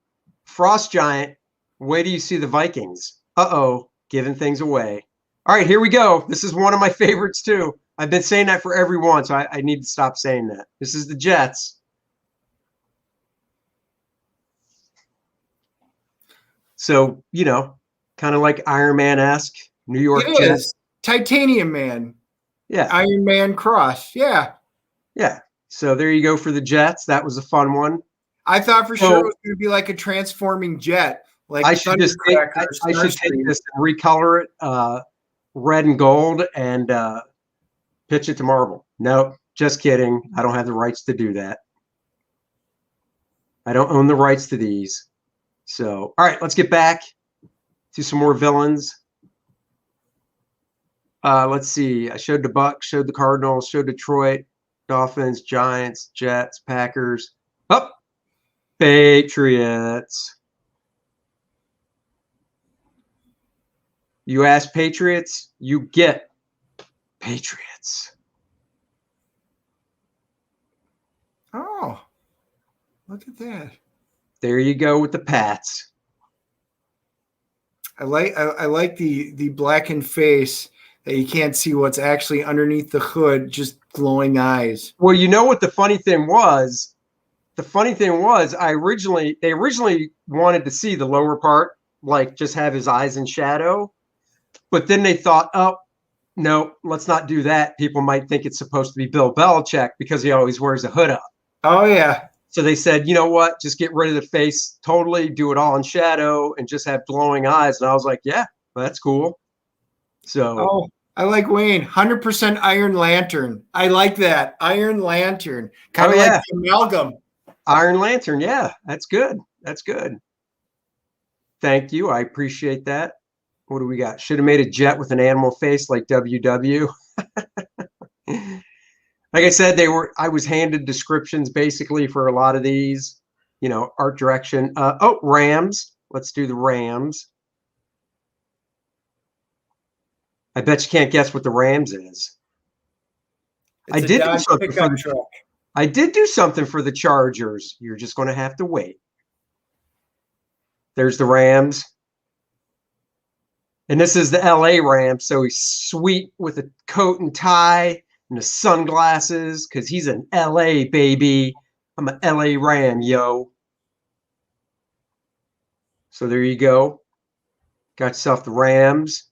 Frost Giant. Wait till you see the Vikings. Uh-oh. Giving things away. All right, here we go. This is one of my favorites, too. I've been saying that for everyone, so I need to stop saying that. This is the Jets. So, you know, kind of like Iron Man-esque. New York Jets. Titanium Man. Yeah. Iron Man cross. Yeah. Yeah. So there you go for the Jets. That was a fun one. I thought for sure it was going to be like a transforming jet. Like I should just take, I should take this and recolor it red and gold and pitch it to Marvel. Nope. Just kidding. I don't have the rights to do that. I don't own the rights to these. So, all right, let's get back to some more villains. Let's see. I showed the Bucs, showed the Cardinals, showed Detroit, Dolphins, Giants, Jets, Packers. Oh, Patriots. You ask Patriots, you get Patriots. Oh, look at that. There you go with the Pats. I like the blackened face that you can't see what's actually underneath the hood, just glowing eyes. Well, you know what the funny thing was? The funny thing was they originally wanted to see the lower part, like just have his eyes in shadow. But then they thought, oh, no, let's not do that. People might think it's supposed to be Bill Belichick because he always wears a hood up. Oh, yeah. So they said, you know what? Just get rid of the face totally, do it all in shadow, and just have glowing eyes. And I was like, yeah, that's cool. So, I like Wayne. 100% Iron Lantern. I like that. Iron Lantern. Kind of like the amalgam. Iron Lantern. Yeah, that's good. That's good. Thank you. I appreciate that. What do we got? Should have made a jet with an animal face like WW. Like I said, I was handed descriptions basically for a lot of these, you know, art direction. Rams. Let's do the Rams. I bet you can't guess what the Rams is. I did do something for the Chargers. You're just going to have to wait. There's the Rams. And this is the LA Rams, so he's sweet with a coat and tie and the sunglasses because he's an LA baby. I'm an LA Ram, yo. So there you go. Got yourself the Rams.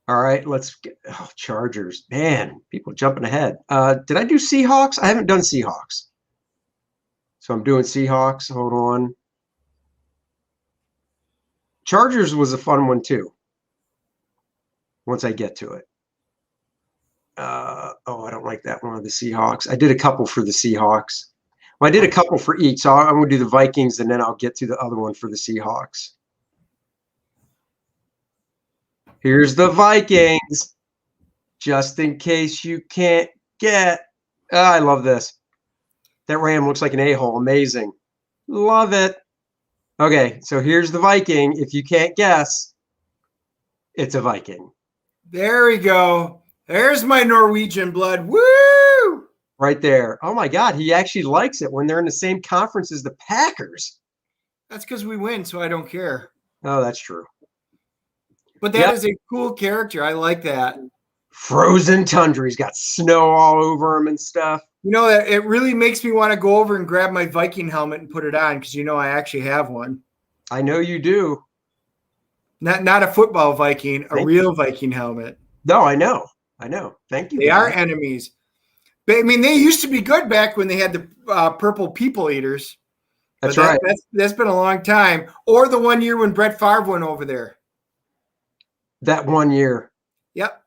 All right, let's get Chargers. Man, people jumping ahead. Did I do Seahawks? I haven't done Seahawks. So I'm doing Seahawks. Hold on. Chargers was a fun one too. Once I get to it. I don't like that one of the Seahawks. I did a couple for the Seahawks. Well, I did a couple for each, so I'm going to do the Vikings, and then I'll get to the other one for the Seahawks. Here's the Vikings, just in case you can't get. Oh, I love this. That Ram looks like an a-hole. Amazing. Love it. Okay, so here's the Viking. If you can't guess, it's a Viking. There we go. There's my Norwegian blood. Woo! Right there. Oh, my God. He actually likes it when they're in the same conference as the Packers. That's because we win, so I don't care. Oh, that's true. But that is a cool character. I like that. Frozen tundra. He's got snow all over him and stuff. You know, it really makes me want to go over and grab my Viking helmet and put it on because, you know, I actually have one. I know you do. Not a football Viking, a real Viking helmet. No, I know. Thank you. They are enemies. But, I mean, they used to be good back when they had the purple people eaters. That's right. That's been a long time. Or the 1 year when Brett Favre went over there. That 1 year. Yep.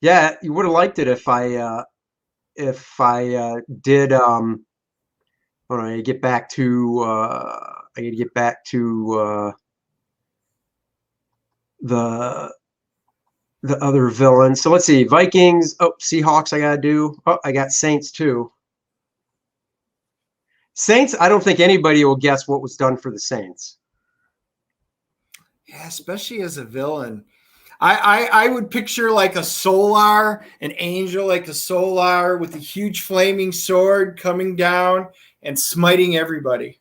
Yeah, you would have liked it if I did hold on, I get back to the other villain. So let's see. Vikings. Oh, Seahawks I gotta do. Oh, I got Saints too. Saints, I don't think anybody will guess what was done for the Saints. Yeah, especially as a villain. I would picture like a Solar, an angel like a Solar with a huge flaming sword coming down and smiting everybody.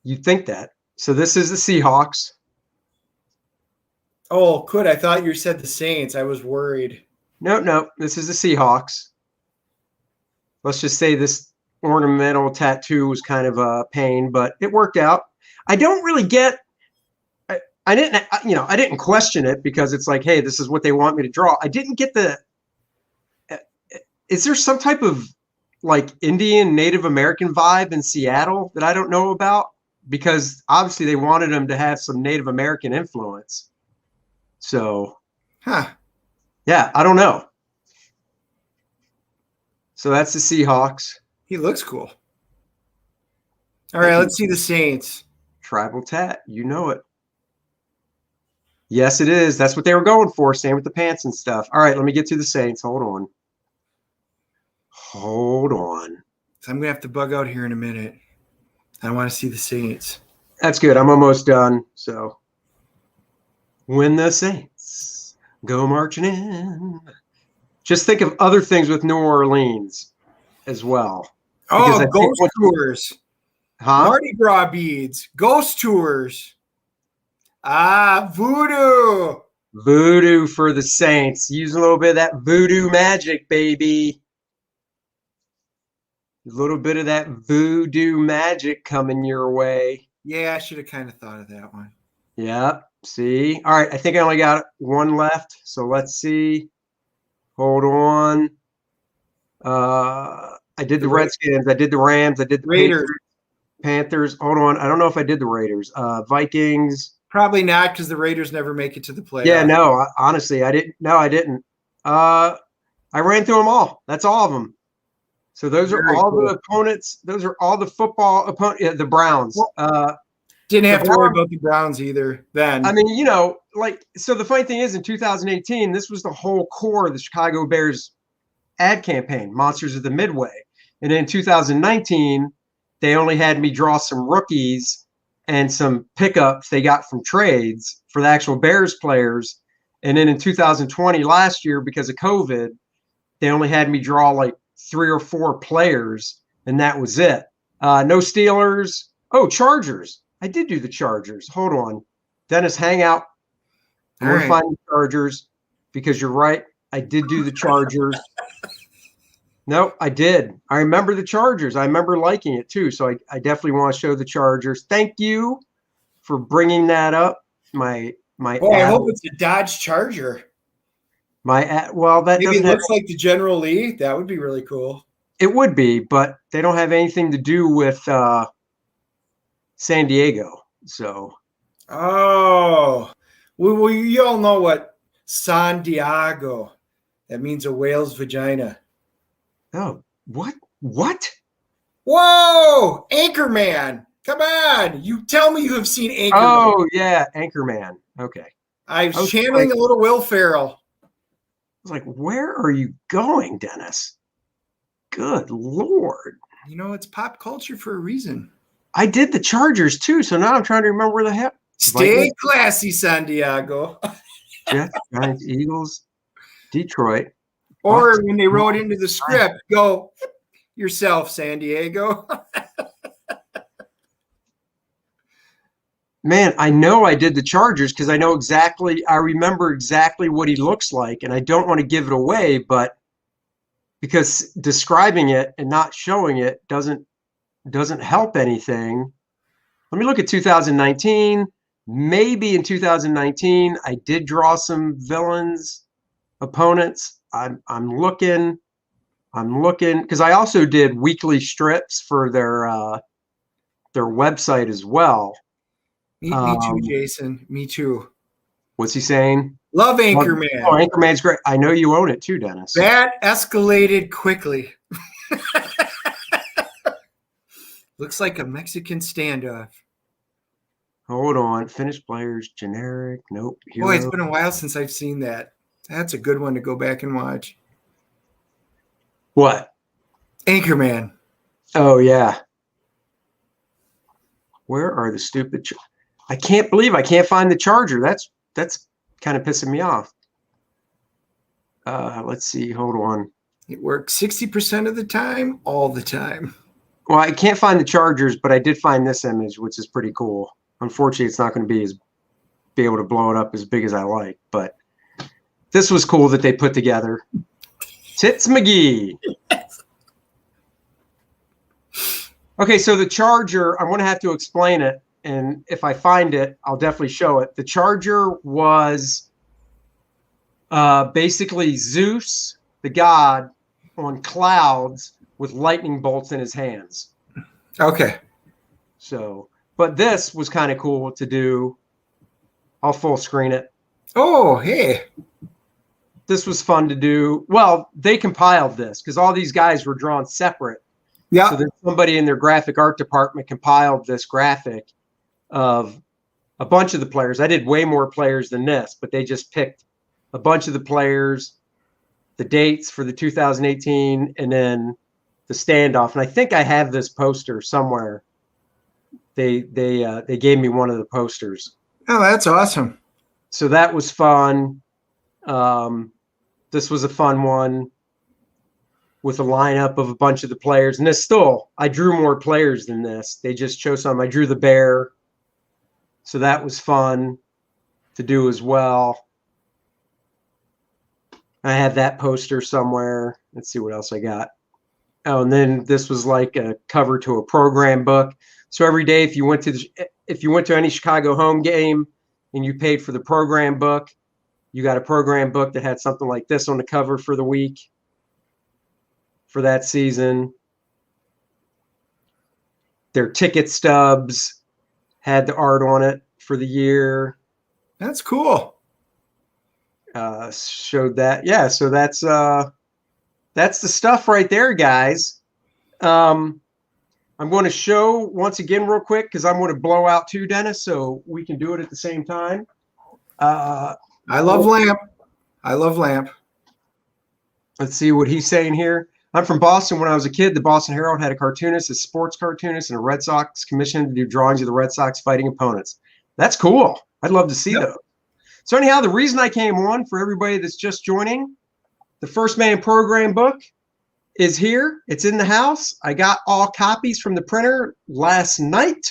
You'd think that. So this is the Seahawks. Oh, good. I thought you said the Saints. I was worried. No. This is the Seahawks. Let's just say this ornamental tattoo was kind of a pain, but it worked out. I don't really get. I didn't question it because it's like, hey, this is what they want me to draw. I didn't get the. Is there some type of like Indian Native American vibe in Seattle that I don't know about? Because obviously they wanted them to have some Native American influence. So, yeah, I don't know. So that's the Seahawks. He looks cool. All right, let's see the Saints. Tribal tat, you know it. Yes, it is. That's what they were going for. Same with the pants and stuff. All right, let me get to the Saints. Hold on. So I'm going to have to bug out here in a minute. I want to see the Saints. That's good. I'm almost done. So, when the Saints go marching in. Just think of other things with New Orleans as well. Oh, ghost tours. Huh? Mardi Gras beads. Ghost tours. Voodoo. Voodoo for the Saints. Use a little bit of that voodoo magic, baby. A little bit of that voodoo magic coming your way. Yeah, I should have kind of thought of that one. Yeah. See? All right. I think I only got one left. So let's see. Hold on. I did the Redskins. I did the Rams. I did the Raiders. Panthers. Hold on. I don't know if I did the Raiders. Vikings. Probably not because the Raiders never make it to the playoffs. Yeah, no. Honestly, I didn't. No, I didn't. I ran through them all. That's all of them. So those are all the opponents. Those are all the football opponents. Yeah, the Browns. Didn't have to worry about the Browns either then. I mean, so the funny thing is in 2018, this was the whole core of the Chicago Bears ad campaign, Monsters of the Midway. And in 2019, they only had me draw some rookies and some pickups they got from trades for the actual Bears players. And then in 2020, last year, because of COVID, they only had me draw like 3 or 4 players, and that was it. No Steelers. Oh, Chargers. I did do the Chargers. Hold on. Dennis, hang out. I'm going to find the Chargers because you're right. I did do the Chargers. No, I did. I remember the Chargers. I remember liking it too. So I definitely want to show the Chargers. Thank you for bringing that up. I hope it's a Dodge Charger. That maybe it looks like the General Lee. That would be really cool. It would be, but they don't have anything to do with San Diego. So. Oh, well, you all know what San Diego. That means a whale's vagina. Oh, What? What? Whoa, Anchorman. Come on. You tell me you have seen Anchorman. Oh, yeah, Anchorman. Okay. I was channeling a little Will Ferrell. I was like, where are you going, Dennis? Good Lord. You know, it's pop culture for a reason. I did the Chargers, too, so now I'm trying to remember where the heck. Stay classy, San Diego. Jets, Giants, Eagles, Detroit. Or when they wrote into the script, go yourself, San Diego. Man, I know I did the Chargers because I remember exactly what he looks like, and I don't want to give it away, but because describing it and not showing it doesn't help anything. Let me look at 2019. Maybe in 2019 I did draw some villains, opponents. I'm looking because I also did weekly strips for their website as well. Me too, Jason. Me too. What's he saying? Love Anchorman. Oh, Anchorman's great. I know you own it too, Dennis. That escalated quickly. Looks like a Mexican standoff. Hold on. Finished players, generic. Nope. Hero. Boy, it's been a while since I've seen that. That's a good one to go back and watch. What? Anchorman. Oh, yeah. Where are the stupid... I can't believe I can't find the charger. That's kind of pissing me off. Let's see. Hold on. It works 60% of the time, all the time. Well, I can't find the chargers, but I did find this image, which is pretty cool. Unfortunately, it's not going to be able to blow it up as big as I like, but this was cool that they put together. Tits McGee. Okay, so the charger, I'm going to have to explain it, and if I find it, I'll definitely show it. The charger was basically Zeus, the god, on clouds with lightning bolts in his hands. Okay. So, but this was kind of cool to do. I'll full screen it. Oh, hey. This was fun to do. Well, they compiled this because all these guys were drawn separate. Yeah. So there's somebody in their graphic art department compiled this graphic of a bunch of the players. I did way more players than this, but they just picked a bunch of the players, the dates for the 2018, and then the standoff. And I think I have this poster somewhere. They gave me one of the posters. Oh, that's awesome. So that was fun. This was a fun one with a lineup of a bunch of the players. And I drew more players than this. They just chose some. I drew the bear. So that was fun to do as well. I have that poster somewhere. Let's see what else I got. Oh, and then this was like a cover to a program book. So every day, if you went to any Chicago home game and you paid for the program book, you got a program book that had something like this on the cover for the week for that season. Their ticket stubs had the art on it for the year. That's cool. Showed that. Yeah, so that's the stuff right there, guys. I'm going to show once again real quick because I'm going to blow out too, Dennis, so we can do it at the same time. I love Lamp. I love Lamp. Let's see what he's saying here. I'm from Boston. When I was a kid, the Boston Herald had a cartoonist, a sports cartoonist, and a Red Sox commissioned to do drawings of the Red Sox fighting opponents. That's cool. I'd love to see those. So anyhow, the reason I came on for everybody that's just joining, the 1stMan program book is here. It's in the house. I got all copies from the printer last night.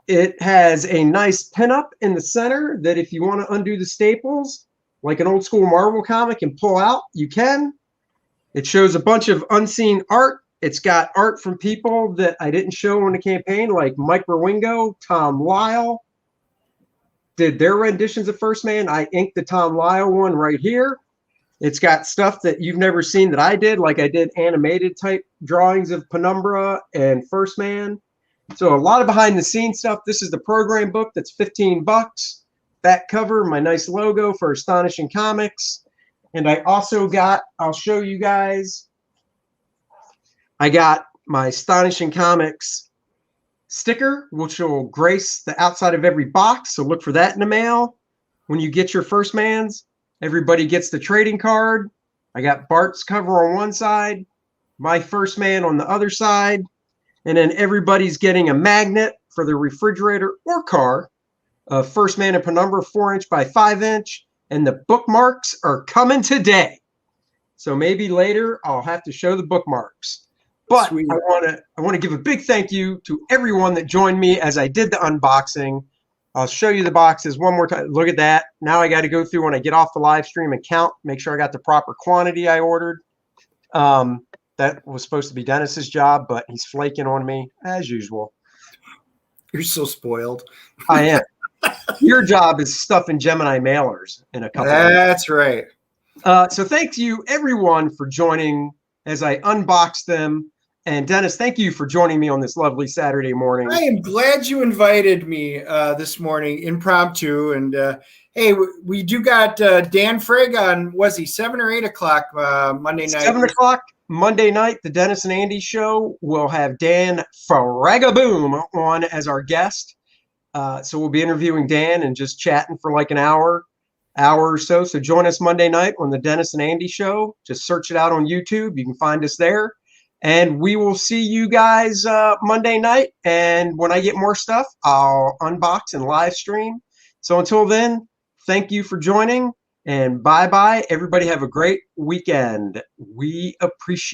It has a nice pinup in the center that if you want to undo the staples, like an old school Marvel comic, and pull out, you can. It shows a bunch of unseen art. It's got art from people that I didn't show on the campaign, like Mike Wingo, Tom Lyle did their renditions of 1stMan. I inked the Tom Lyle one right here. It's got stuff that you've never seen that I did, like I did animated type drawings of Penumbra and 1stMan. So a lot of behind the scenes stuff. This is the program book that's $15. Back cover, my nice logo for Astonishing Comics. And I also got, I'll show you guys, I got my Astonishing Comics sticker, which will grace the outside of every box. So look for that in the mail. When you get your 1stMans, everybody gets the trading card. I got Bart's cover on one side, my 1stMan on the other side, and then everybody's getting a magnet for the refrigerator or car. 1stMan and Penumbra 4" by 5", and the bookmarks are coming today. So maybe later I'll have to show the bookmarks. But Sweet. I want to give a big thank you to everyone that joined me as I did the unboxing. I'll show you the boxes one more time. Look at that. Now I got to go through when I get off the live stream and count, make sure I got the proper quantity I ordered. That was supposed to be Dennis's job, but he's flaking on me as usual. You're so spoiled. I am. Your job is stuffing Gemini mailers in a couple of weeks. That's right. So thank you, everyone, for joining as I unbox them. And Dennis, thank you for joining me on this lovely Saturday morning. I am glad you invited me this morning, impromptu. And hey, we do got Dan Frigg on, was he 7 or 8 o'clock Monday night? 7 o'clock Monday night, the Dennis and Andy show. We'll have Dan Fragaboom on as our guest. So we'll be interviewing Dan and just chatting for like an hour or so. So join us Monday night on the Dennis and Andy show. Just search it out on YouTube. You can find us there. And we will see you guys Monday night. And when I get more stuff, I'll unbox and live stream. So until then, thank you for joining. And bye-bye. Everybody have a great weekend. We appreciate